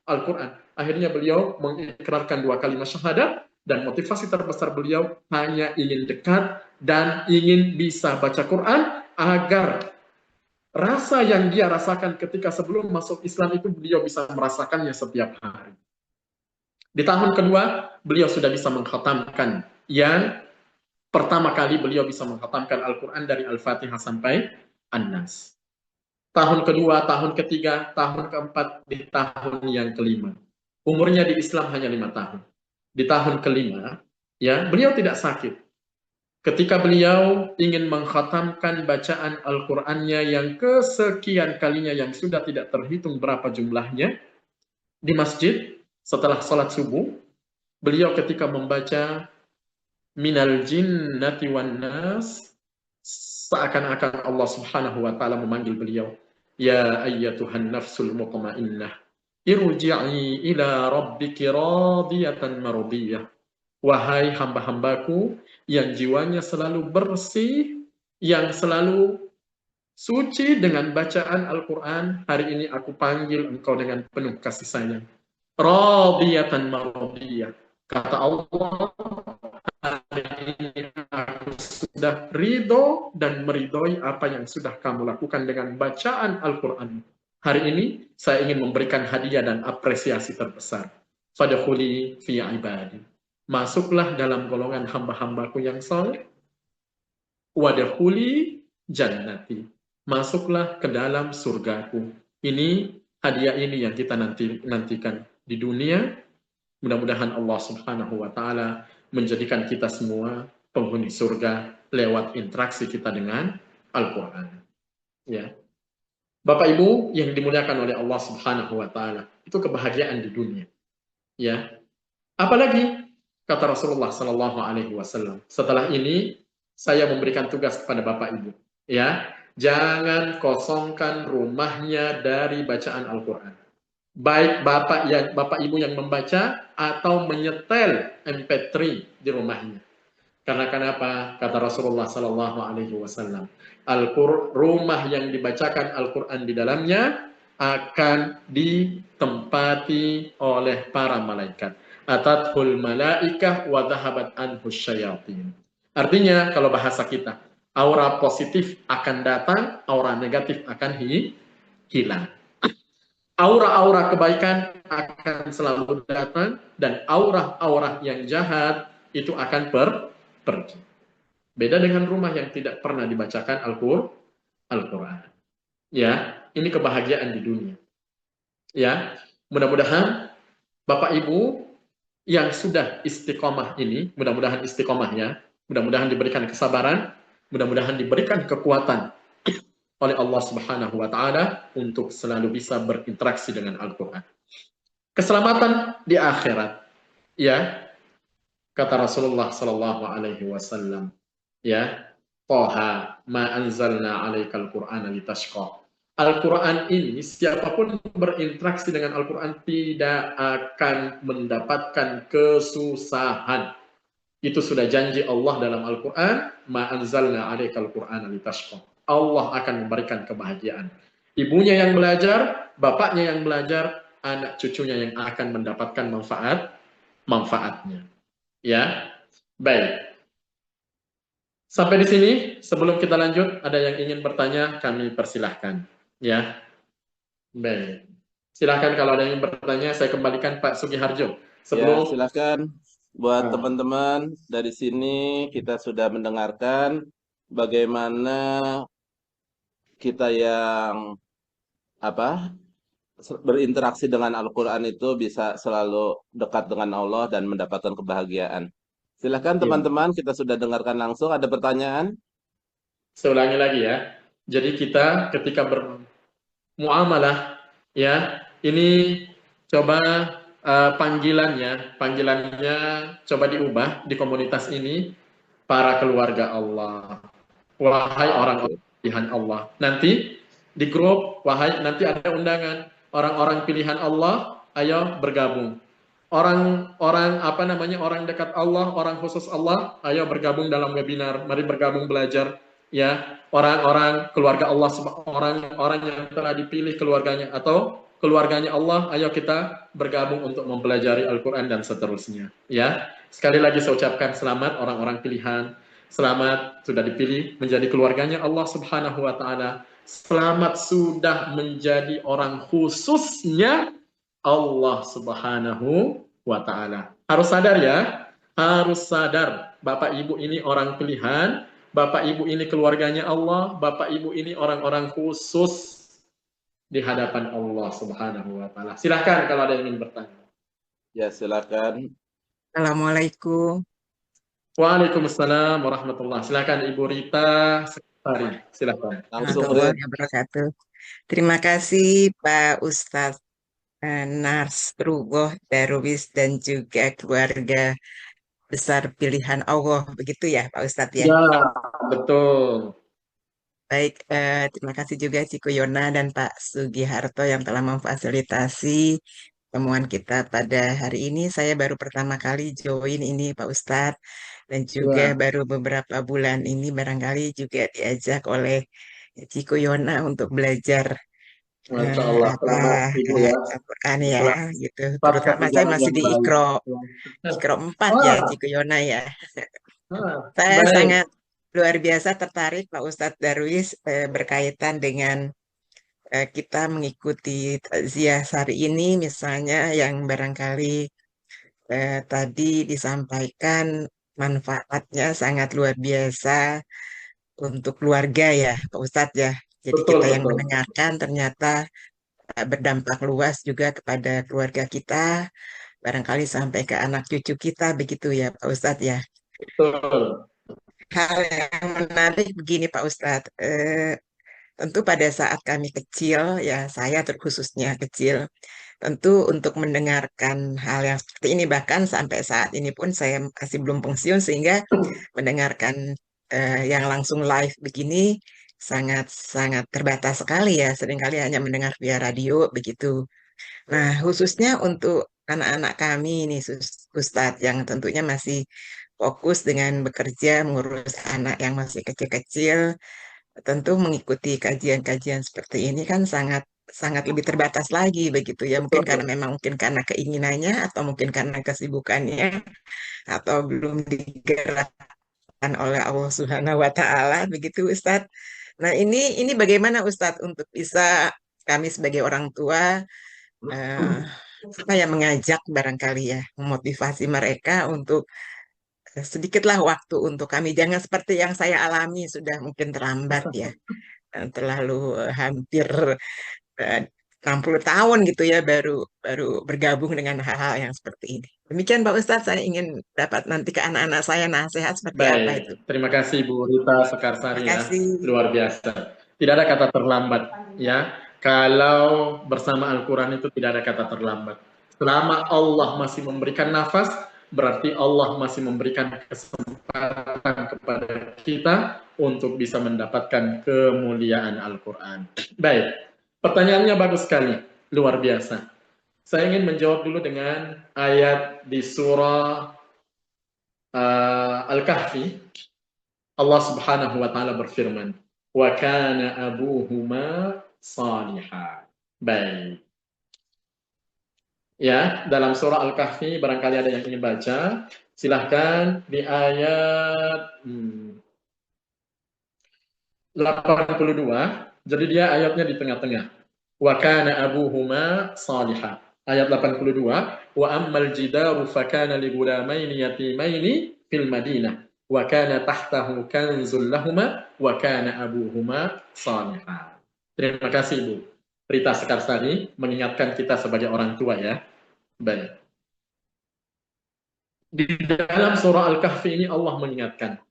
Al-Quran. Akhirnya beliau mengikrarkan 2 kalimat syahadat, dan motivasi terbesar beliau hanya ingin dekat dan ingin bisa baca Quran, agar rasa yang dia rasakan ketika sebelum masuk Islam itu beliau bisa merasakannya setiap hari. Di tahun kedua, beliau sudah bisa mengkhatamkan. Yang pertama kali beliau bisa mengkhatamkan Al-Quran dari Al-Fatihah sampai An-Nas. Tahun kedua, tahun ketiga, tahun keempat, di tahun yang kelima. Umurnya di Islam hanya 5 tahun. Di tahun kelima, ya, beliau tidak sakit. Ketika beliau ingin mengkhatamkan bacaan Al-Qur'annya yang kesekian kalinya, yang sudah tidak terhitung berapa jumlahnya, di masjid setelah sholat subuh, beliau ketika membaca minal jinnati wan nas, seakan-akan Allah Subhanahu wa Ta'ala memanggil beliau, ya ayyatuhan nafsul mutmainnah, irji'i ila rabbiki radiyatan mardiyah. Wahai hamba-hambaku yang jiwanya selalu bersih, yang selalu suci dengan bacaan Al-Quran, hari ini aku panggil engkau dengan penuh kasih sayang. Radiyatan mardiyah. Kata Allah, hari ini aku sudah ridho dan meridhoi apa yang sudah kamu lakukan dengan bacaan Al-Quran. Hari ini saya ingin memberikan hadiah dan apresiasi terbesar. fadkhuli fi ibadi. Masuklah dalam golongan hamba-hambaku yang saleh. Wadkhuli jannati. Masuklah ke dalam surgaku. Ini hadiah ini yang kita nantikan di dunia. Mudah-mudahan Allah Subhanahu wa taala menjadikan kita semua penghuni surga lewat interaksi kita dengan Al-Qur'an. Ya. Bapak Ibu yang dimuliakan oleh Allah Subhanahu wa taala, itu kebahagiaan di dunia. Ya. Apalagi kata Rasulullah sallallahu alaihi wasallam, setelah ini saya memberikan tugas kepada Bapak Ibu, ya. Jangan kosongkan rumahnya dari bacaan Al-Qur'an. Baik Bapak Ibu yang membaca atau menyetel MP3 di rumahnya. Karena kenapa? Kata Rasulullah sallallahu alaihi wasallam, rumah yang dibacakan Al-Qur'an di dalamnya akan ditempati oleh para malaikat. Atathul malaikah wa dhahabat anhu syayatin. Artinya kalau bahasa kita, aura positif akan datang, aura negatif akan hilang. Aura-aura kebaikan akan selalu datang, dan aura-aura yang jahat itu akan pergi. Beda dengan rumah yang tidak pernah dibacakan Al-Quran. Ya, ini kebahagiaan di dunia. Ya, mudah-mudahan Bapak Ibu yang sudah istiqomah ini, mudah-mudahan istiqomah ya, mudah-mudahan diberikan kesabaran, mudah-mudahan diberikan kekuatan oleh Allah Subhanahu wa taala untuk selalu bisa berinteraksi dengan Al-Qur'an. Keselamatan di akhirat. Ya. Kata Rasulullah sallallahu alaihi wasallam, ya, Toha ma anzalna 'alaikal Qur'ana litashqa. Al-Qur'an ini siapapun berinteraksi dengan Al-Qur'an tidak akan mendapatkan kesusahan. Itu sudah janji Allah dalam Al-Qur'an, ma anzalna 'alaikal Qur'ana litashqa. Allah akan memberikan kebahagiaan. Ibunya yang belajar, bapaknya yang belajar, anak cucunya yang akan mendapatkan manfaatnya. Ya, baik. Sampai di sini, sebelum kita lanjut, ada yang ingin bertanya, kami persilahkan. Ya, baik. Silahkan kalau ada yang bertanya, saya kembalikan Pak Sugiharjo. Ya, silakan. Buat teman-teman, dari sini kita sudah mendengarkan bagaimana kita yang berinteraksi dengan Al-Quran itu bisa selalu dekat dengan Allah dan mendapatkan kebahagiaan. Silakan teman-teman, kita sudah dengarkan langsung. Ada pertanyaan? Saya ulangi lagi ya. Jadi kita ketika bermuamalah, ya, ini coba panggilannya coba diubah di komunitas ini, para keluarga Allah. Wahai orang-orang pilihan Allah. Nanti di grup, nanti ada undangan. Orang-orang pilihan Allah, ayo bergabung. Orang-orang orang dekat Allah, orang khusus Allah, ayo bergabung dalam webinar. Mari bergabung belajar. Ya, orang-orang keluarga Allah, orang-orang yang telah dipilih keluarganya atau keluarganya Allah, ayo kita bergabung untuk mempelajari Al-Quran dan seterusnya. Ya, sekali lagi saya ucapkan selamat orang-orang pilihan. Selamat sudah dipilih menjadi keluarganya Allah Subhanahu wa taala. Selamat sudah menjadi orang khususnya Allah Subhanahu wa taala. Harus sadar ya, harus sadar. Bapak Ibu ini orang pilihan, Bapak Ibu ini keluarganya Allah, Bapak Ibu ini orang-orang khusus di hadapan Allah Subhanahu wa taala. Silakan kalau ada yang ingin bertanya. Ya, silakan. Assalamualaikum. Waalaikumsalam warahmatullahi. Silakan Ibu Rita Sekretari. Silakan. Langsung. Terima kasih Pak Ustadz Nasrullah Darwis dan juga keluarga besar pilihan Allah, begitu ya Pak Ustadz ya? Ya, betul. Baik, terima kasih juga Ciko Yona dan Pak Sugiharto yang telah memfasilitasi temuan kita pada hari ini. Saya baru pertama kali join ini Pak Ustadz, dan juga baru beberapa bulan ini barangkali juga diajak oleh Ciko Yona untuk belajar Al-Quran ya, gitu. Terutama saya masih di Iqra 4 ya, Ciko Yona ya. Saya sangat luar biasa tertarik Pak Ustadz Darwis berkaitan dengan kita mengikuti takziah hari ini, misalnya yang barangkali tadi disampaikan manfaatnya sangat luar biasa untuk keluarga ya, Pak Ustadz ya. Jadi Betul, kita yang betul. mendengarkan ternyata berdampak luas juga kepada keluarga kita, barangkali sampai ke anak cucu kita, begitu ya Pak Ustadz ya. Betul. Hal yang menarik begini Pak Ustadz, tentu pada saat kami kecil, ya saya terkhususnya kecil, tentu untuk mendengarkan hal yang seperti ini, bahkan sampai saat ini pun saya masih belum pensiun, sehingga mendengarkan yang langsung live begini sangat-sangat terbatas sekali ya, seringkali hanya mendengar via radio begitu. Nah, khususnya untuk anak-anak kami ini, Ustadz, yang tentunya masih fokus dengan bekerja, mengurus anak yang masih kecil-kecil, tentu mengikuti kajian-kajian seperti ini kan sangat sangat lebih terbatas lagi begitu ya. Mungkin karena Betul. memang mungkin karena keinginannya atau mungkin karena kesibukannya atau belum digerakkan oleh Allah Subhanahu wa taala begitu Ustadz. Nah, ini bagaimana Ustadz untuk bisa kami sebagai orang tua eh, apa ya, mengajak barangkali ya, memotivasi mereka untuk sedikitlah waktu untuk kami, jangan seperti yang saya alami sudah mungkin terlambat ya. Terlalu hampir eh, 60 tahun gitu ya baru baru bergabung dengan hal-hal yang seperti ini. Demikian Pak Ustadz, saya ingin dapat nanti ke anak-anak saya nasihat seperti apa itu. Baik, terima kasih Bu Rita Terima Sekarsari ya, kasih. luar biasa. Tidak ada kata terlambat ya. Kalau bersama Al-Quran itu tidak ada kata terlambat. Selama Allah masih memberikan nafas, berarti Allah masih memberikan kesempatan kepada kita untuk bisa mendapatkan kemuliaan Al-Quran. Baik, pertanyaannya bagus sekali, luar biasa. Saya ingin menjawab dulu dengan ayat di surah Al-Kahfi. Allah Subhanahu wa taala berfirman, "Wa kana abuhuma salihah." Baik. Ya, dalam surah Al-Kahfi barangkali ada yang ingin baca, silahkan di ayat 82. Jadi dia ayatnya di tengah-tengah. Wa kana abuhuma salihah. Ayat 82, wa ammal jidaru fakana li ghulamaini yatimaini fil Madinah wa kana tahtahu kanzul lahuma wa kana abuhuma salihah. Terima kasih Bu Rita Sekarsari mengingatkan kita sebagai orang tua ya. Baik. Di dalam surah Al-Kahfi ini Allah mengingatkan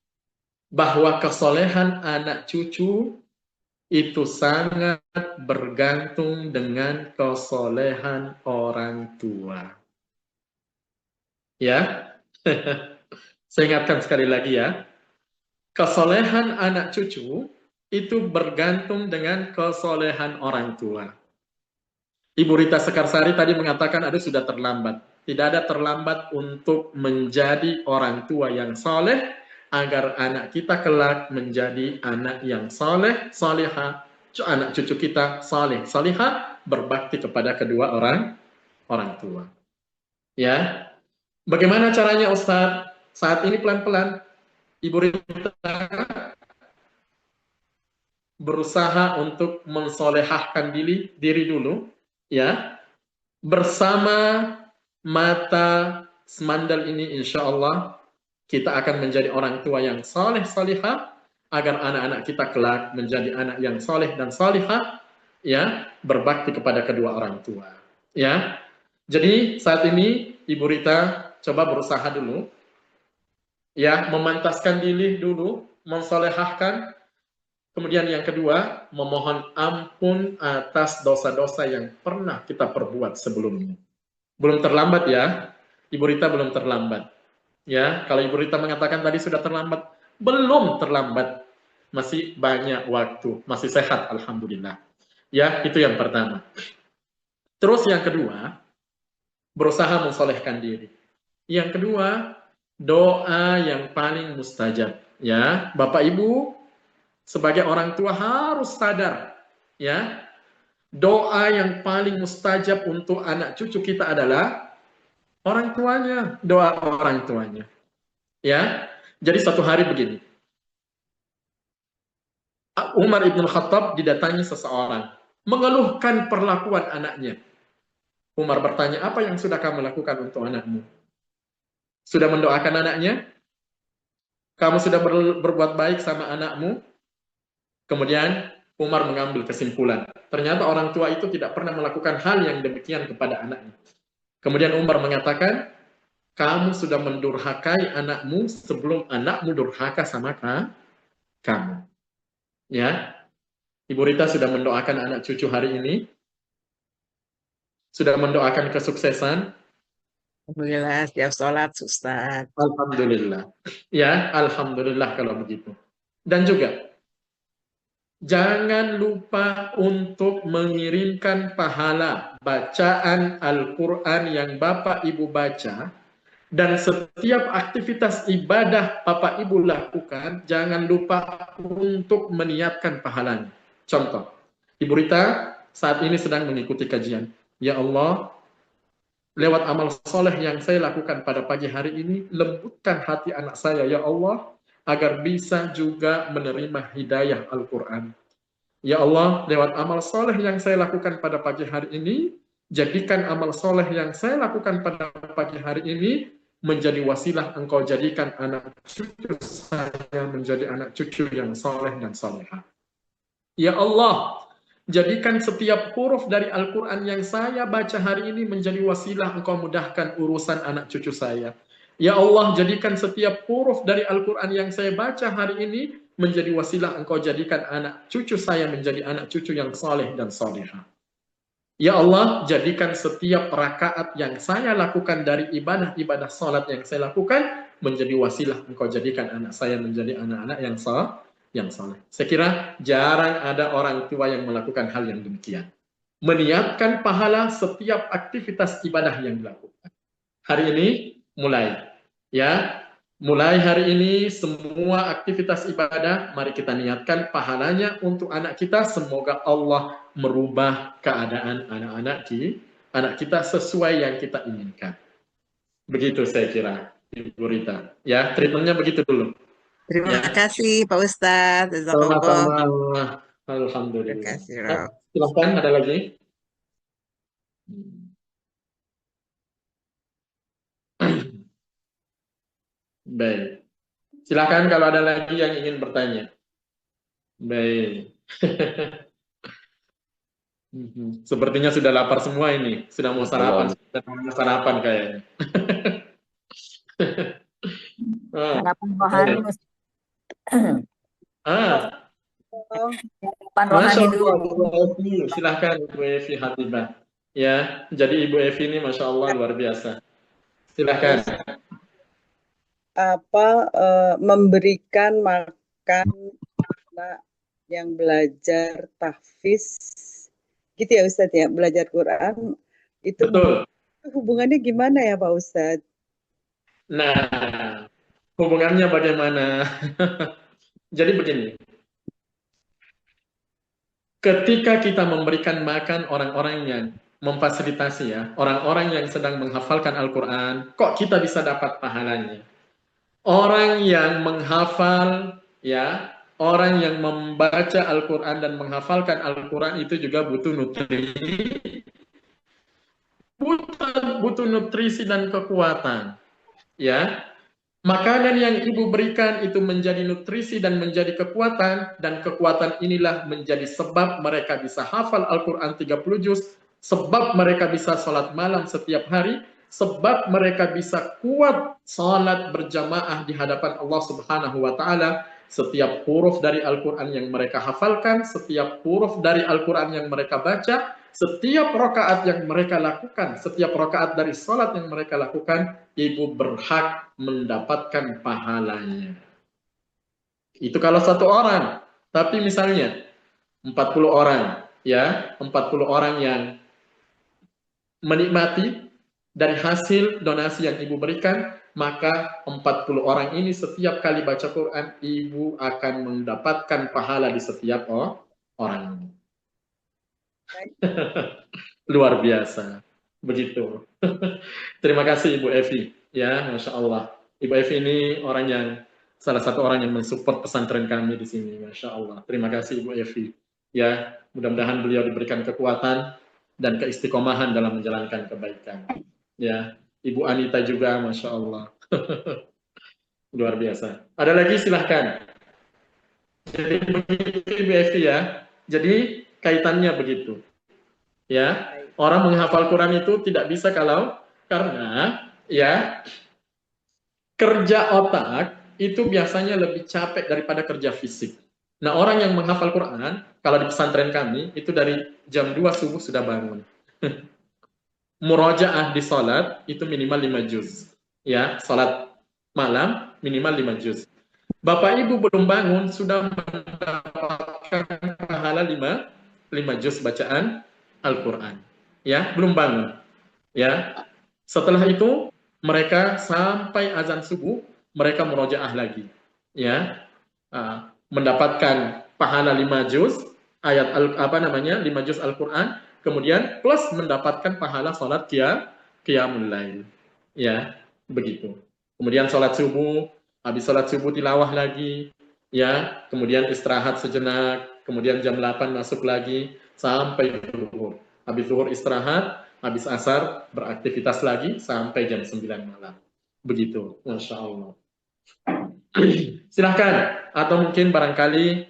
bahwa kesolehan anak cucu itu sangat bergantung dengan kesolehan orang tua. Ya, saya ingatkan sekali lagi ya, kesolehan anak cucu itu bergantung dengan kesolehan orang tua. Ibu Rita Sekarsari tadi mengatakan ada sudah terlambat. Tidak ada terlambat untuk menjadi orang tua yang soleh, agar anak kita kelak menjadi anak yang soleh, solehah, anak cucu kita soleh, solehah, berbakti kepada kedua orang tua. Ya, bagaimana caranya Ustadz? Saat ini pelan-pelan, Ibu Rita berusaha untuk mensolehahkan diri dulu, ya, bersama mata semandal ini insya Allah kita akan menjadi orang tua yang soleh solihah, agar anak-anak kita kelak menjadi anak yang soleh dan solihah, ya, berbakti kepada kedua orang tua. Ya, jadi saat ini Ibu Rita coba berusaha dulu, ya, memantaskan diri dulu, mensolehahkan. Kemudian yang kedua, memohon ampun atas dosa-dosa yang pernah kita perbuat sebelumnya. Belum terlambat ya, Ibu Rita belum terlambat. Ya, kalau Ibu Rita mengatakan tadi sudah terlambat, belum terlambat. Masih banyak waktu, masih sehat alhamdulillah. Ya, itu yang pertama. Terus yang kedua, berusaha mensolehkan diri. Yang kedua, doa yang paling mustajab. Ya, Bapak Ibu sebagai orang tua harus sadar, ya, doa yang paling mustajab untuk anak cucu kita adalah orang tuanya, doa orang tuanya. Ya, jadi satu hari begini, Umar ibn Khattab didatangi seseorang, mengeluhkan perlakuan anaknya. Umar bertanya, apa yang sudah kamu lakukan untuk anakmu? Sudah mendoakan anaknya? Kamu sudah berbuat baik sama anakmu? Kemudian Umar mengambil kesimpulan. Ternyata orang tua itu tidak pernah melakukan hal yang demikian kepada anaknya. Kemudian Umar mengatakan, kamu sudah mendurhakai anakmu sebelum anakmu durhaka sama kamu. Ya, Ibu Rita sudah mendoakan anak cucu hari ini. Sudah mendoakan kesuksesan. Alhamdulillah setiap sholat Ustaz. Alhamdulillah. Ya, alhamdulillah kalau begitu. Dan juga jangan lupa untuk mengirimkan pahala bacaan Al-Quran yang Bapak Ibu baca, dan setiap aktivitas ibadah Bapak Ibu lakukan, jangan lupa untuk meniatkan pahalanya. Contoh, Ibu Rita saat ini sedang mengikuti kajian. Ya Allah, lewat amal soleh yang saya lakukan pada pagi hari ini, lembutkan hati anak saya, ya Allah, agar bisa juga menerima hidayah Al-Quran. Ya Allah, lewat amal soleh yang saya lakukan pada pagi hari ini, jadikan amal soleh yang saya lakukan pada pagi hari ini menjadi wasilah Engkau jadikan anak cucu saya menjadi anak cucu yang soleh dan soleha. Ya Allah, jadikan setiap huruf dari Al-Quran yang saya baca hari ini menjadi wasilah Engkau mudahkan urusan anak cucu saya. Ya Allah, jadikan setiap huruf dari Al-Quran yang saya baca hari ini menjadi wasilah Engkau jadikan anak cucu saya menjadi anak cucu yang soleh dan soleha. Ya Allah, jadikan setiap rakaat yang saya lakukan dari ibadah-ibadah salat yang saya lakukan menjadi wasilah Engkau jadikan anak saya menjadi anak-anak yang saleh. Saya kira jarang ada orang tua yang melakukan hal yang demikian. Meniatkan pahala setiap aktivitas ibadah yang dilakukan. Hari ini mulai, ya. Mulai hari ini semua aktivitas ibadah mari kita niatkan pahalanya untuk anak kita. Semoga Allah merubah keadaan anak kita sesuai yang kita inginkan. Begitu saya kira, Ibu Rita. Ya, treatmentnya begitu dulu. Terima kasih Pak Ustadz. Sama-sama. Alhamdulillah. Terima kasih, Rob. Silakan, ada lagi? Baik. Silakan kalau ada lagi yang ingin bertanya. Baik. Sepertinya sudah lapar semua ini. Sudah mau sarapan. Sudah mau sarapan kayaknya. Sarapan rohani. Sarapan rohani dulu. Silahkan Ibu Evi Hatibah. Ya, jadi Ibu Evi ini Masya Allah luar biasa. Silahkan. Memberikan makan anak yang belajar tahfiz gitu ya Ustadz ya, belajar Quran itu. Betul. Hubungannya gimana ya Pak Ustadz? Nah, hubungannya bagaimana? Jadi begini, ketika kita memberikan makan orang-orang yang memfasilitasi ya, orang-orang yang sedang menghafalkan Al-Quran, kok kita bisa dapat pahalanya? Orang yang menghafal, ya, orang yang membaca Al-Quran dan menghafalkan Al-Quran itu juga butuh nutrisi dan kekuatan. Ya, makanan yang ibu berikan itu menjadi nutrisi dan menjadi kekuatan, dan kekuatan inilah menjadi sebab mereka bisa hafal Al-Quran 30 juz, sebab mereka bisa sholat malam setiap hari, sebab mereka bisa kuat salat berjamaah di hadapan Allah Subhanahu wa Ta'ala. Setiap huruf dari Al-Quran yang mereka hafalkan, setiap huruf dari Al-Quran yang mereka baca, setiap rakaat yang mereka lakukan, setiap rakaat dari salat yang mereka lakukan, ibu berhak mendapatkan pahalanya. Itu kalau satu orang. Tapi misalnya 40 orang, ya, 40 orang yang menikmati dari hasil donasi yang ibu berikan, maka 40 orang ini setiap kali baca Quran, ibu akan mendapatkan pahala di setiap orang. Luar biasa. Begitu. Terima kasih Ibu Evi. Ya, Masya Allah. Ibu Evi ini orang yang, salah satu orang yang mensupport pesantren kami di sini. Masya Allah. Terima kasih Ibu Evi. Ya, mudah-mudahan beliau diberikan kekuatan dan keistiqomahan dalam menjalankan kebaikan. Ya, Ibu Anita juga, Masya Allah. Luar biasa. Ada lagi silahkan. Jadi begitu Ibu Evi ya. Jadi kaitannya begitu. Ya, orang menghafal Quran itu tidak bisa karena ya kerja otak itu biasanya lebih capek daripada kerja fisik. Nah, orang yang menghafal Quran, kalau di pesantren kami, itu dari jam 2 subuh sudah bangun. Murojaah di salat itu minimal 5 juz. Ya, salat malam minimal 5 juz. Bapak Ibu belum bangun sudah mendapatkan pahala 5 juz bacaan Al-Qur'an. Ya, belum bangun. Ya. Setelah itu mereka sampai azan subuh mereka murojaah lagi. Ya. Mendapatkan pahala 5 juz ayat 5 juz Al-Qur'an, kemudian plus mendapatkan pahala salat qiyamul lail. Ya, begitu. Kemudian salat subuh, habis salat subuh tilawah lagi, ya, kemudian istirahat sejenak, kemudian jam 8 masuk lagi sampai zuhur. Habis zuhur istirahat, habis asar beraktivitas lagi sampai jam 9 malam. Begitu, Masya Allah. Silahkan, atau mungkin barangkali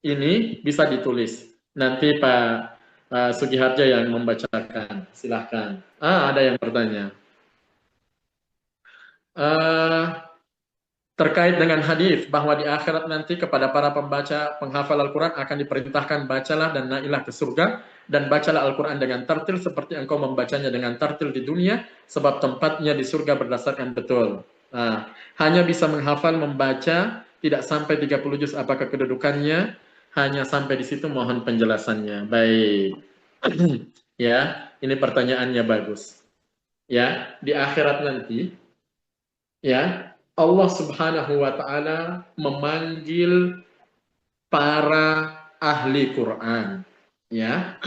ini bisa ditulis. Nanti Pak Sugiharja yang membacakan. Silahkan. Ada yang bertanya. Terkait dengan hadis bahwa di akhirat nanti kepada para pembaca penghafal Al-Quran akan diperintahkan bacalah dan naiklah ke surga dan bacalah Al-Quran dengan tartil seperti engkau membacanya dengan tartil di dunia sebab tempatnya di surga berdasarkan betul. Hanya bisa menghafal membaca tidak sampai 30 juz apakah kedudukannya? Hanya sampai di situ mohon penjelasannya. Baik. Ya, ini pertanyaannya bagus. Ya, di akhirat nanti ya Allah Subhanahu wa Ta'ala memanggil para ahli Quran. Ya,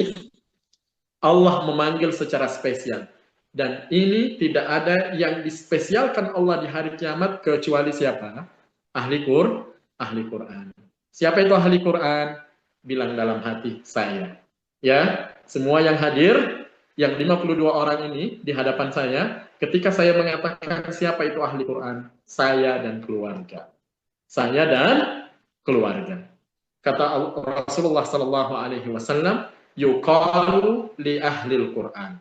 Allah memanggil secara spesial. Dan ini tidak ada yang dispesialkan Allah di hari kiamat kecuali siapa? Ahli Quran. Siapa itu ahli Quran? Bilang dalam hati saya. Ya, semua yang hadir, yang 52 orang ini di hadapan saya, ketika saya mengatakan siapa itu ahli Quran, saya dan keluarga. Saya dan keluarga. Kata Rasulullah sallallahu alaihi wasallam, yuqalu li ahlil Quran.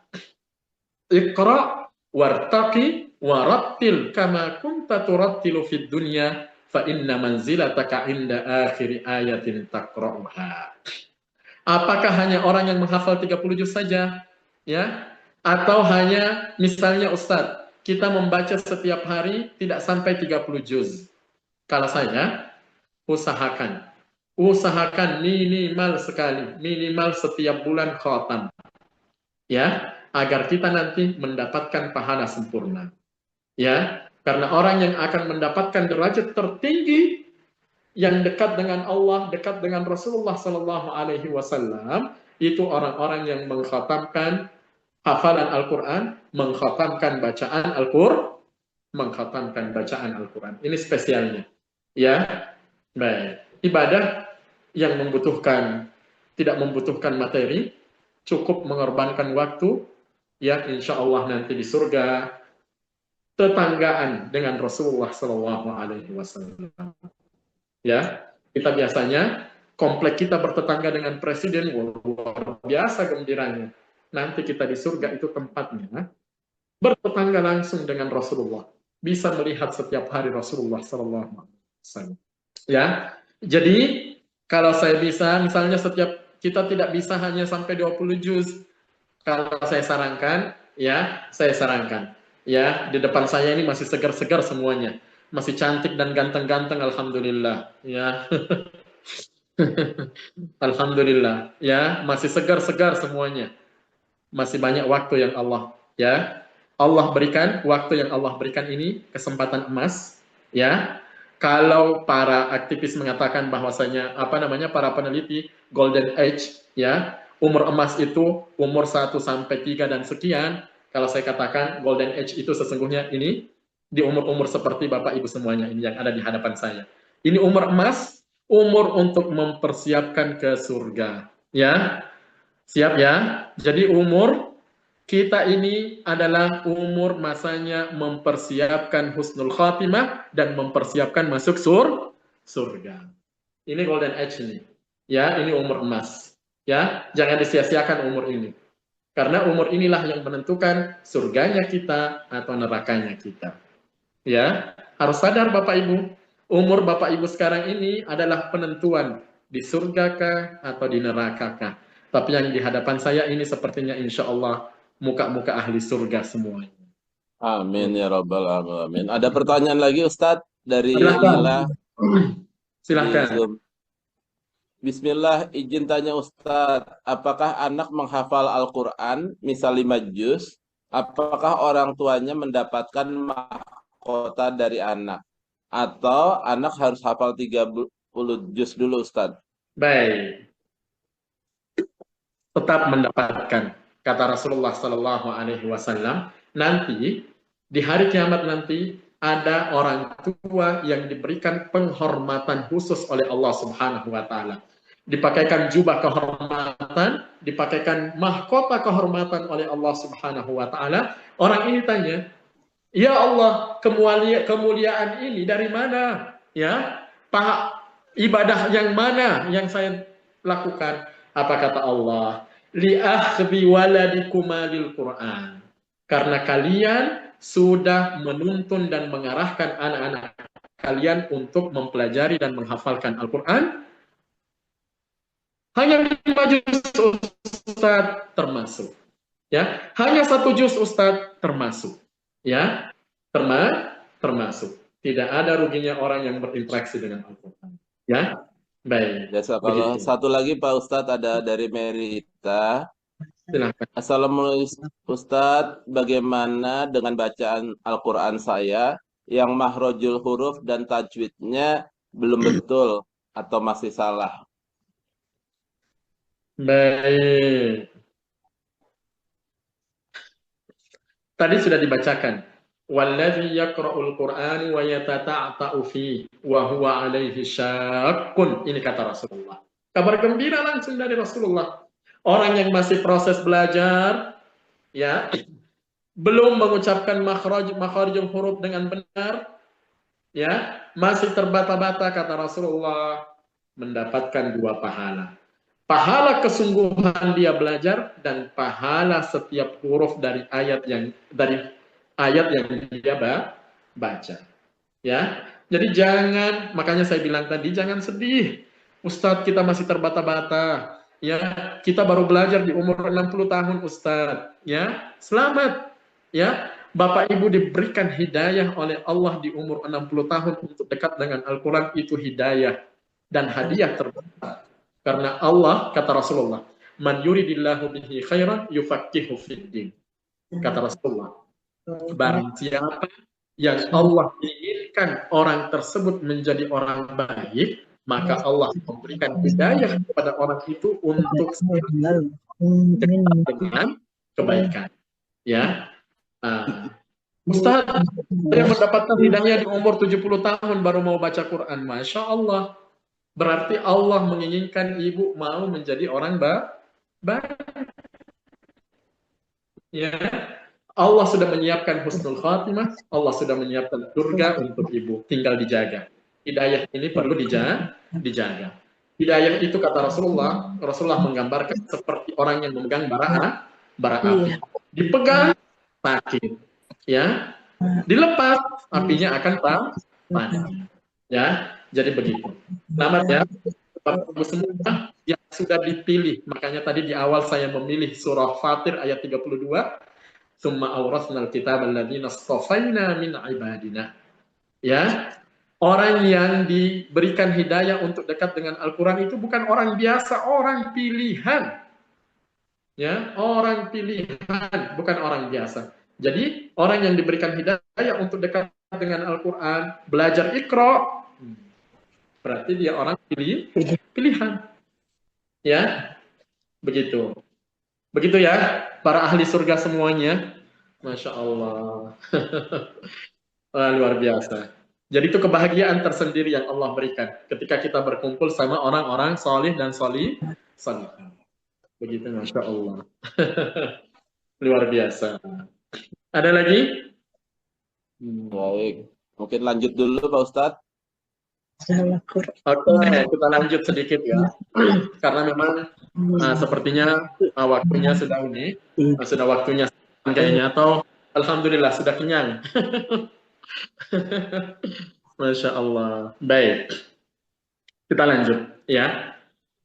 Iqra wartaqi warattil kama kunta turattilu fid dunya fa inna manzilataka inda akhir ayatin taqra'uha. Apakah hanya orang yang menghafal 30 juz saja? Ya, atau hanya misalnya Ustadz, kita membaca setiap hari tidak sampai 30 juz. Kalau saya usahakan minimal sekali, minimal setiap bulan khatam. Ya, agar kita nanti mendapatkan pahala sempurna. Ya, karena orang yang akan mendapatkan derajat tertinggi yang dekat dengan Allah, dekat dengan Rasulullah sallallahu alaihi wasallam, itu orang-orang yang mengkhatamkan hafalan Al-Quran, mengkhatamkan bacaan Al-Quran. Ini spesialnya. Ya, baik. Ibadah yang tidak membutuhkan materi, cukup mengorbankan waktu, ya insya Allah nanti di surga, tetanggaan dengan Rasulullah Sallallahu Alaihi Wasallam. Ya, kita biasanya komplek kita bertetangga dengan presiden, luar biasa gembiranya. Nanti kita di surga itu tempatnya bertetangga langsung dengan Rasulullah, bisa melihat setiap hari Rasulullah Sallallahu Alaihi Wasallam. Ya, jadi kalau saya bisa, misalnya setiap kita tidak bisa hanya sampai 20 juz. Kalau saya sarankan, ya di depan saya ini masih segar-segar semuanya, masih cantik dan ganteng-ganteng, alhamdulillah. Ya, alhamdulillah. Ya, masih segar-segar semuanya. Masih banyak waktu yang Allah berikan, waktu yang Allah berikan ini kesempatan emas, ya. Kalau para aktivis mengatakan bahwasanya para peneliti golden age, ya, umur emas itu umur 1 sampai 3 dan sekian. Kalau saya katakan golden age itu sesungguhnya ini di umur-umur seperti Bapak Ibu semuanya ini yang ada di hadapan saya. Ini umur emas, umur untuk mempersiapkan ke surga, ya. Siap ya? Jadi umur kita ini adalah umur masanya mempersiapkan husnul khatimah dan mempersiapkan masuk surga. Ini golden age ini. Ya, ini umur emas. Ya, jangan disia-siakan umur ini. Karena umur inilah yang menentukan surganya kita atau nerakanya kita. Ya, harus sadar Bapak Ibu, umur Bapak Ibu sekarang ini adalah penentuan di surga kah atau di neraka kah. Tapi yang di hadapan saya ini sepertinya insya Allah muka-muka ahli surga semuanya. Amin ya rabbal alamin. Ada pertanyaan lagi Ustadz dari Silakan. Lila di Silakan. Zoom. Bismillah, izin tanya Ustadz, apakah anak menghafal Al-Quran, misal 5 juz, apakah orang tuanya mendapatkan mahkota dari anak? Atau anak harus hafal 30 juz dulu Ustadz? Baik. Tetap mendapatkan. Kata Rasulullah Sallallahu Alaihi Wasallam, nanti di hari kiamat nanti ada orang tua yang diberikan penghormatan khusus oleh Allah Subhanahu Wa Taala. Dipakaikan jubah kehormatan, dipakaikan mahkota kehormatan oleh Allah Subhanahu Wa Taala. Orang ini tanya, ya Allah, kemuliaan ini dari mana? Ya, ibadah yang mana yang saya lakukan? Apa kata Allah? Li'akhdi waladikuma lil Qur'an. Karena kalian sudah menuntun dan mengarahkan anak-anak kalian untuk mempelajari dan menghafalkan Al-Quran. Hanya 5 juz Ustaz termasuk. Ya, hanya 1 juz Ustaz termasuk. Ya, termasuk. Tidak ada ruginya orang yang berinteraksi dengan Al-Quran. Ya, baik. Jazakallah. Satu lagi Pak Ustadz ada dari Merita. Silakan. Assalamualaikum Ustadz, bagaimana dengan bacaan Al-Quran saya yang mahrojul huruf dan tajwidnya belum betul atau masih salah? Baik. Tadi sudah dibacakan. Wallazi yaqra'ul Qur'an wa yatata'ta'u fihi wa huwa 'alaihi syaqqun. Ini kata Rasulullah. Kabar gembira langsung dari Rasulullah. Orang yang masih proses belajar, ya, belum mengucapkan makharijul huruf dengan benar, ya, masih terbata-bata, kata Rasulullah, mendapatkan 2 pahala. Pahala kesungguhan dia belajar dan pahala setiap huruf dari ayat yang dia baca. Ya. Jadi jangan, makanya saya bilang tadi jangan sedih. Ustadz, kita masih terbata-bata. Ya, kita baru belajar di umur 60 tahun Ustadz. Ya, selamat. Ya, Bapak Ibu diberikan hidayah oleh Allah di umur 60 tahun untuk dekat dengan Al-Quran, itu hidayah dan hadiah terbesar. Karena Allah, kata Rasulullah, man yuridillahu bihi khairan yufaqihu fiddin. Kata Rasulullah, barang siapa yang Allah inginkan orang tersebut menjadi orang baik, maka Allah memberikan hidayah kepada orang itu untuk dekat dengan kebaikan. Ya, Ustaz, saya mendapatkan hidayah di umur 70 tahun baru mau baca Quran. Masya Allah. Berarti Allah menginginkan ibu mau menjadi orang baik. Ya. Allah sudah menyiapkan husnul khatimah, Allah sudah menyiapkan surga untuk ibu, tinggal dijaga. Hidayah ini perlu dijaga. Hidayah itu kata Rasulullah menggambarkan seperti orang yang memegang bara api. Dipegang sakit, ya. Dilepas apinya akan padam. Ya, jadi begitu. Selamat ya, Bapak Ibu semua yang sudah dipilih. Makanya tadi di awal saya memilih surah Fatir ayat 32. Summa awrasnal kitab alladzina astafaina min ibadina. Ya, orang yang diberikan hidayah untuk dekat dengan Al-Quran itu bukan orang biasa, orang pilihan. Ya, orang pilihan, bukan orang biasa. Jadi, orang yang diberikan hidayah untuk dekat dengan Al-Quran, belajar Iqra, berarti dia orang pilihan. Ya, begitu. Begitu ya, para ahli surga semuanya. Masya Allah. Wah, luar biasa. Jadi itu kebahagiaan tersendiri yang Allah berikan ketika kita berkumpul sama orang-orang solih dan solih. Begitu, Masya Allah. Luar biasa. Ada lagi? Baik. Mungkin lanjut dulu Pak Ustadz. Oke, kita lanjut sedikit ya. Karena memang sepertinya waktunya sudah sudah waktunya kayaknya, atau alhamdulillah sudah kenyang. Masya Allah. Baik, kita lanjut ya.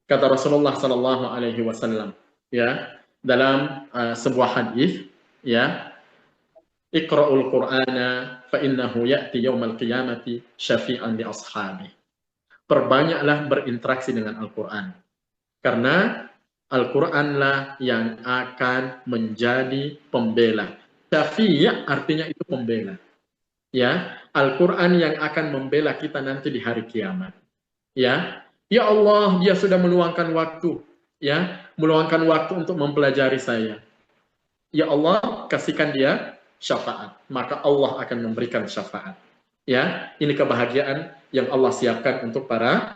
Kata Rasulullah Sallallahu Alaihi Wasallam ya dalam sebuah hadis ya, Iqra'ul Qur'ana fa innahu ya'ti yaumal qiyamati syafi'an li ashabi. Perbanyaklah berinteraksi dengan Al-Qur'an. Karena Al-Qur'anlah yang akan menjadi pembela. Syafi' artinya itu pembela. Ya, Al-Qur'an yang akan membela kita nanti di hari kiamat. Ya. Ya Allah, dia sudah meluangkan waktu, ya, meluangkan waktu untuk mempelajari saya. Ya Allah, kasihkan dia syafaat, maka Allah akan memberikan syafaat. Ya, ini kebahagiaan yang Allah siapkan untuk para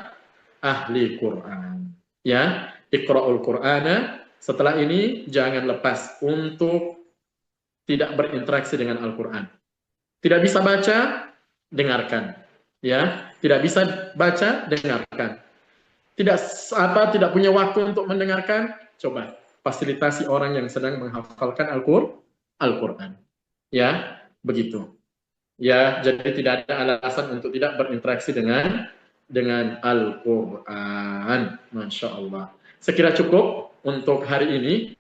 ahli Quran. Ya, Iqra'ul Qur'ana. Setelah ini jangan lepas untuk tidak berinteraksi dengan Al-Quran. Tidak bisa baca, dengarkan. Ya, tidak bisa baca, dengarkan. Tidak punya waktu untuk mendengarkan, coba fasilitasi orang yang sedang menghafalkan Al-Quran. Ya, begitu. Ya, jadi tidak ada alasan untuk tidak berinteraksi dengan Al-Quran. Masya Allah. Sekira cukup untuk hari ini.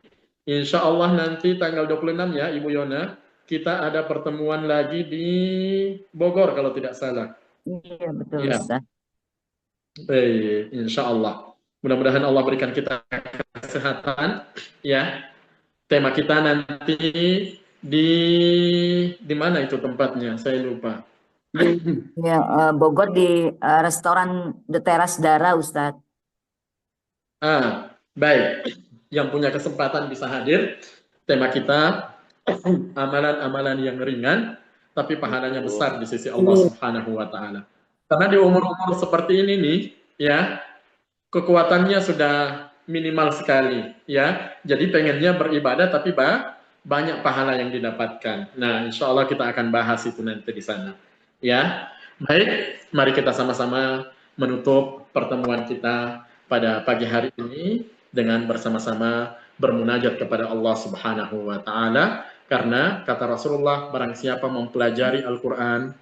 Insya Allah nanti tanggal 26 ya, Ibu Yona, kita ada pertemuan lagi di Bogor kalau tidak salah. Iya, betul Ya. Ustaz. Baik, insya Allah. Mudah-mudahan Allah berikan kita kesehatan. Ya, tema kita nanti di mana itu tempatnya? Saya lupa. Ya, Bogor di restoran The Terrace Dara, Ustaz. Baik. Yang punya kesempatan bisa hadir. Tema kita amalan-amalan yang ringan, tapi pahalanya besar di sisi Allah Subhanahu wa Ta'ala. Karena di umur-umur seperti ini nih, ya, kekuatannya sudah minimal sekali, ya. Jadi pengennya beribadah, tapi banyak pahala yang didapatkan. Nah, insya Allah kita akan bahas itu nanti di sana, ya. Baik, mari kita sama-sama menutup pertemuan kita pada pagi hari ini dengan bersama-sama bermunajat kepada Allah Subhanahu wa Ta'ala. Karena kata Rasulullah, barang siapa mempelajari Al-Quran,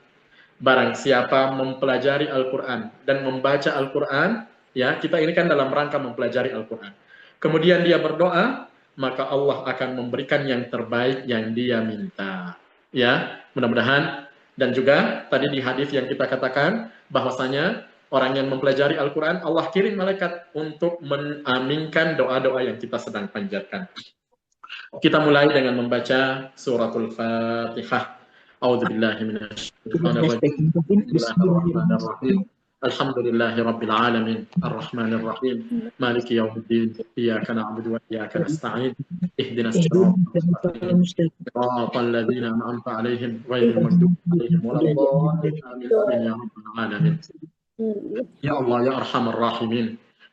barang siapa mempelajari Al-Quran dan membaca Al-Quran, ya, kita ini kan dalam rangka mempelajari Al-Quran. Kemudian dia berdoa, maka Allah akan memberikan yang terbaik yang dia minta. Ya, mudah-mudahan. Dan juga tadi di hadis yang kita katakan bahwasanya orang yang mempelajari Al-Quran, Allah kirim malaikat untuk mengaminkan doa-doa yang kita sedang panjatkan. Kita mulai dengan membaca suratul Fatihah. A'udzubillahi minasyaitonir rajim. Bismillahirrahmanirrahim. Alhamdulillahi rabbil alamin. Arrahmanir rahim. Maliki yaumiddin. Iyyaka na'budu wa iyyaka nasta'in. Ihdinas siratal mustaqim. Siratal ladzina an'amta 'alaihim ghairil maghdubi 'alaihim waladdallin. Amin ya rabbal alamin. Ya Allah ya arhamar rahimin.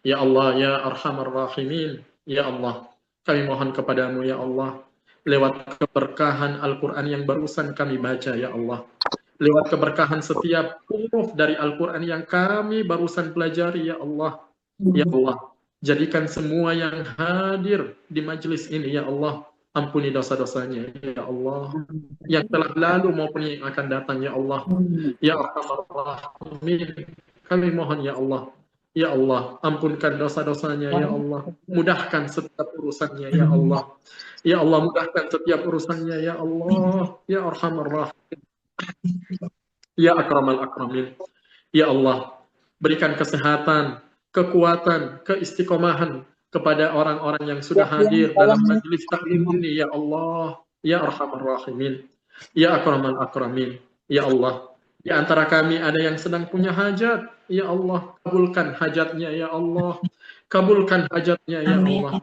Ya Allah ya arhamar rahimin. Ya Allah, kami mohon kepadamu ya Allah, lewat keberkahan Al-Quran yang barusan kami baca ya Allah, lewat keberkahan setiap huruf dari Al-Quran yang kami barusan pelajari ya Allah, jadikan semua yang hadir di majelis ini ya Allah, ampuni dosa-dosanya ya Allah, yang telah lalu maupun yang akan datang ya Allah, ya Arhamar Rahimin, kami mohon ya Allah. Ya Allah, ampunkan dosa-dosanya ya Allah. Mudahkan setiap urusannya ya Allah. Ya Allah, mudahkan setiap urusannya ya Allah. Ya Arhamar Rahim. Ya Akramal Akramin. Ya Allah, berikan kesehatan, kekuatan, keistiqomahan kepada orang-orang yang sudah hadir dalam majelis taklim ini ya Allah. Ya Arhamar Rahimin. Ya Akramal Akramin. Ya Allah, di antara kami ada yang sedang punya hajat. Ya Allah, kabulkan hajatnya ya Allah. Kabulkan hajatnya ya Allah.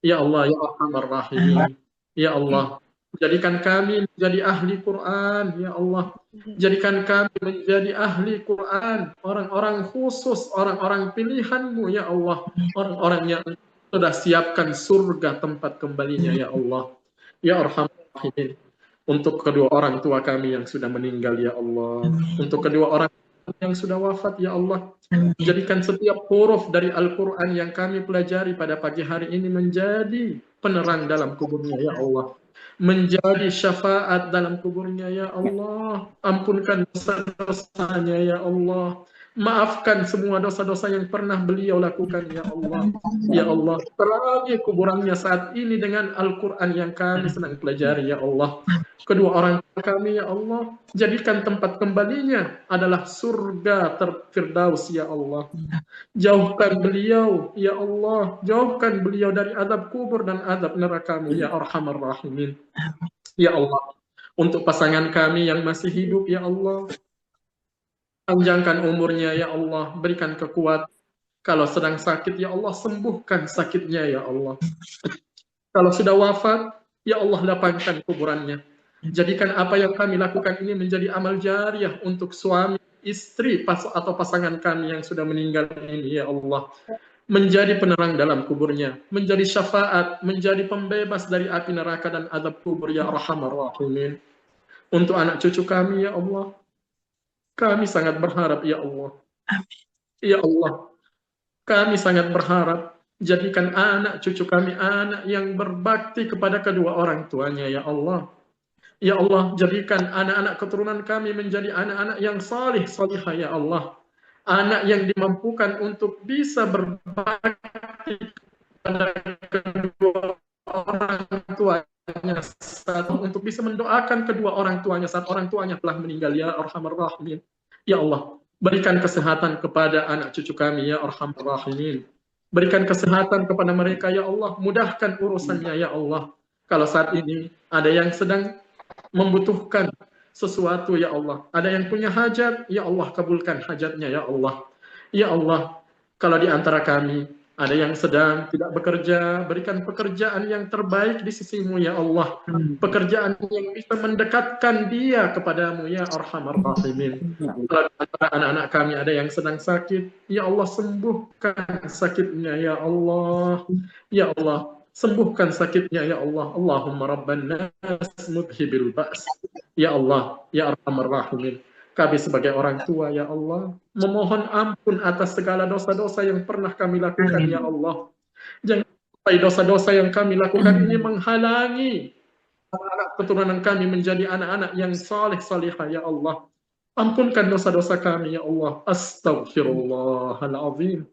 Ya Allah, ya Arhamar Rahimin. Ya Allah, jadikan kami menjadi ahli Quran. Ya Allah, jadikan kami menjadi ahli Quran. Orang-orang khusus, orang-orang pilihan-Mu ya Allah. Orang-orang yang sudah siapkan surga tempat kembalinya ya Allah. ya Arhamar Rahimin. Untuk kedua orang tua kami yang sudah meninggal ya Allah, untuk kedua orang yang sudah wafat ya Allah, jadikan setiap huruf dari Al-Quran yang kami pelajari pada pagi hari ini menjadi penerang dalam kuburnya ya Allah, menjadi syafaat dalam kuburnya ya Allah. Ampunkan dosa-dosanya ya Allah, maafkan semua dosa-dosa yang pernah beliau lakukan ya Allah. Ya Allah, terangi kuburannya saat ini dengan Al-Quran yang kami sedang pelajari ya Allah. Kedua orang tua kami ya Allah, jadikan tempat kembalinya adalah surga Firdaus ya Allah. Jauhkan beliau ya Allah, jauhkan beliau dari azab kubur dan azab neraka-Mu ya Arhamar Rahimin. Ya Allah, untuk pasangan kami yang masih hidup ya Allah, panjangkan umurnya ya Allah, berikan kekuatan. Kalau sedang sakit ya Allah, sembuhkan sakitnya ya Allah. Kalau sudah wafat ya Allah, lapangkan kuburannya. Jadikan apa yang kami lakukan ini menjadi amal jariah untuk suami, istri, atau pasangan kami yang sudah meninggal ini ya Allah. Menjadi penerang dalam kuburnya, menjadi syafaat, menjadi pembebas dari api neraka dan azab kubur ya Arhamar Rahimin. Untuk anak cucu kami ya Allah, kami sangat berharap ya Allah. Ya Allah, kami sangat berharap jadikan anak cucu kami anak yang berbakti kepada kedua orang tuanya ya Allah. Ya Allah, jadikan anak-anak keturunan kami menjadi anak-anak yang salih, salihah ya Allah. Anak yang dimampukan untuk bisa berbakti kepada kedua orang tuanya, untuk bisa mendoakan kedua orang tuanya saat orang tuanya telah meninggal ya Arhamar Rahimin. Ya Allah, berikan kesehatan kepada anak cucu kami ya Arhamar Rahimin. Berikan kesehatan kepada mereka ya Allah, mudahkan urusannya ya Allah. Kalau saat ini ada yang sedang membutuhkan sesuatu ya Allah, ada yang punya hajat ya Allah, kabulkan hajatnya ya Allah. Ya Allah, kalau di antara kami ada yang sedang tidak bekerja, berikan pekerjaan yang terbaik di sisi-Mu ya Allah, pekerjaan yang bisa mendekatkan dia kepadamu ya Arhamar Rahimin. Kalau di antara anak-anak kami ada yang sedang sakit ya Allah, sembuhkan sakitnya ya Allah. Ya Allah, sembuhkan sakitnya ya Allah. Allahumma rabban nas mudhibil ba's. Ya Allah, ya Arhamar Rahimin, kami sebagai orang tua ya Allah, memohon ampun atas segala dosa-dosa yang pernah kami lakukan ya Allah. Jangan sampai dosa-dosa yang kami lakukan ini menghalangi anak keturunan kami menjadi anak-anak yang saleh salihah ya Allah. Ampunkan dosa-dosa kami ya Allah. Astaghfirullahalazim.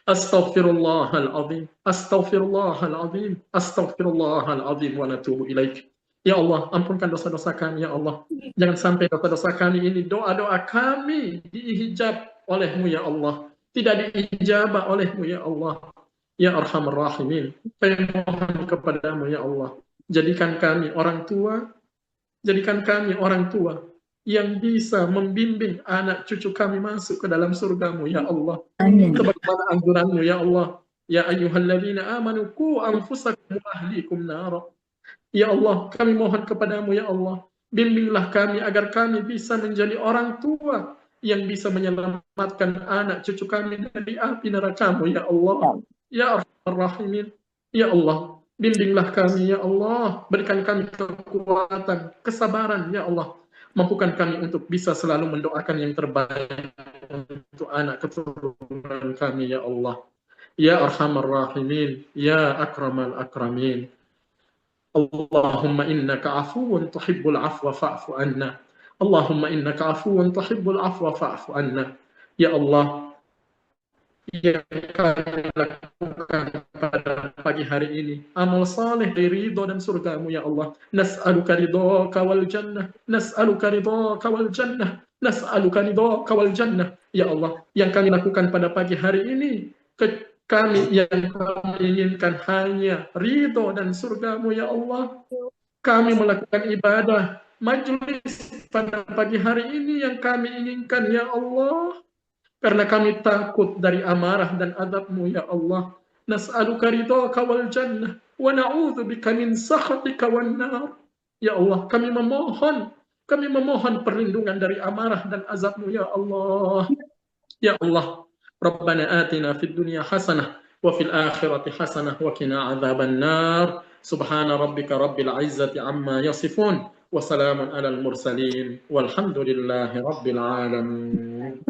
Astaghfirullahalazim. Astaghfirullahalazim. Astaghfirullahalazim wa natubu ilaik. Ya Allah, ampunkan dosa-dosa kami ya Allah. Jangan sampai dosa-dosa kami ini, doa-doa kami diijab oleh-Mu ya Allah, tidak diijabah oleh-Mu ya Allah. Ya Arhamar Rahimin, kami mohon kepadamu ya Allah, jadikan kami orang tua, jadikan kami orang tua yang bisa membimbing anak cucu kami masuk ke dalam surga-Mu ya Allah. Amin. Sebagaimana anjuran-Mu ya Allah, ya ayyuhalladzina amanu qu anfusakum wa ahlikum nara. Ya Allah, kami mohon kepadamu ya Allah, bimbinglah kami agar kami bisa menjadi orang tua yang bisa menyelamatkan anak cucu kami dari api neraka-Mu ya Allah. Ya Arhamar Rahimin, ya Allah, bimbinglah kami ya Allah, berikan kami kekuatan, kesabaran ya Allah, mampukan kami untuk bisa selalu mendoakan yang terbaik untuk anak keturunan kami ya Allah. Ya Arhamar Rahimin, ya Akramal Akramin. Allahumma innaka afuwun tuhibbul afwa fa'fu anna. Allahumma innaka afuwun tuhibbul afwa fa'fu anna. Ya Allah, yang kami lakukan pada pagi hari ini, amal saleh dari ridho dan surga-Mu ya Allah. Nas'aluka ridhaka wal jannah, nas'aluka ridhaka wal jannah, nas'aluka ridhaka wal jannah. Ya Allah, yang kami lakukan pada pagi hari ini, kami yang kami inginkan hanya ridho dan surga-Mu ya Allah. Kami melakukan ibadah majlis pada pagi hari ini yang kami inginkan ya Allah, karena kami takut dari amarah dan azab-Mu ya Allah. Nas'aluka ridhaka wal jannah wa na'udzubika min sakhatika wan nar. Ya Allah, kami memohon perlindungan dari amarah dan azab-Mu ya Allah. Ya Allah, Rabbana atina fid dunya hasanah wa fil akhirati hasanah wa qina adzaban nar. Subhana rabbika rabbil izzati amma yasifun. Wassalamun alal mursalin. Walhamdulillahi rabbil alamin.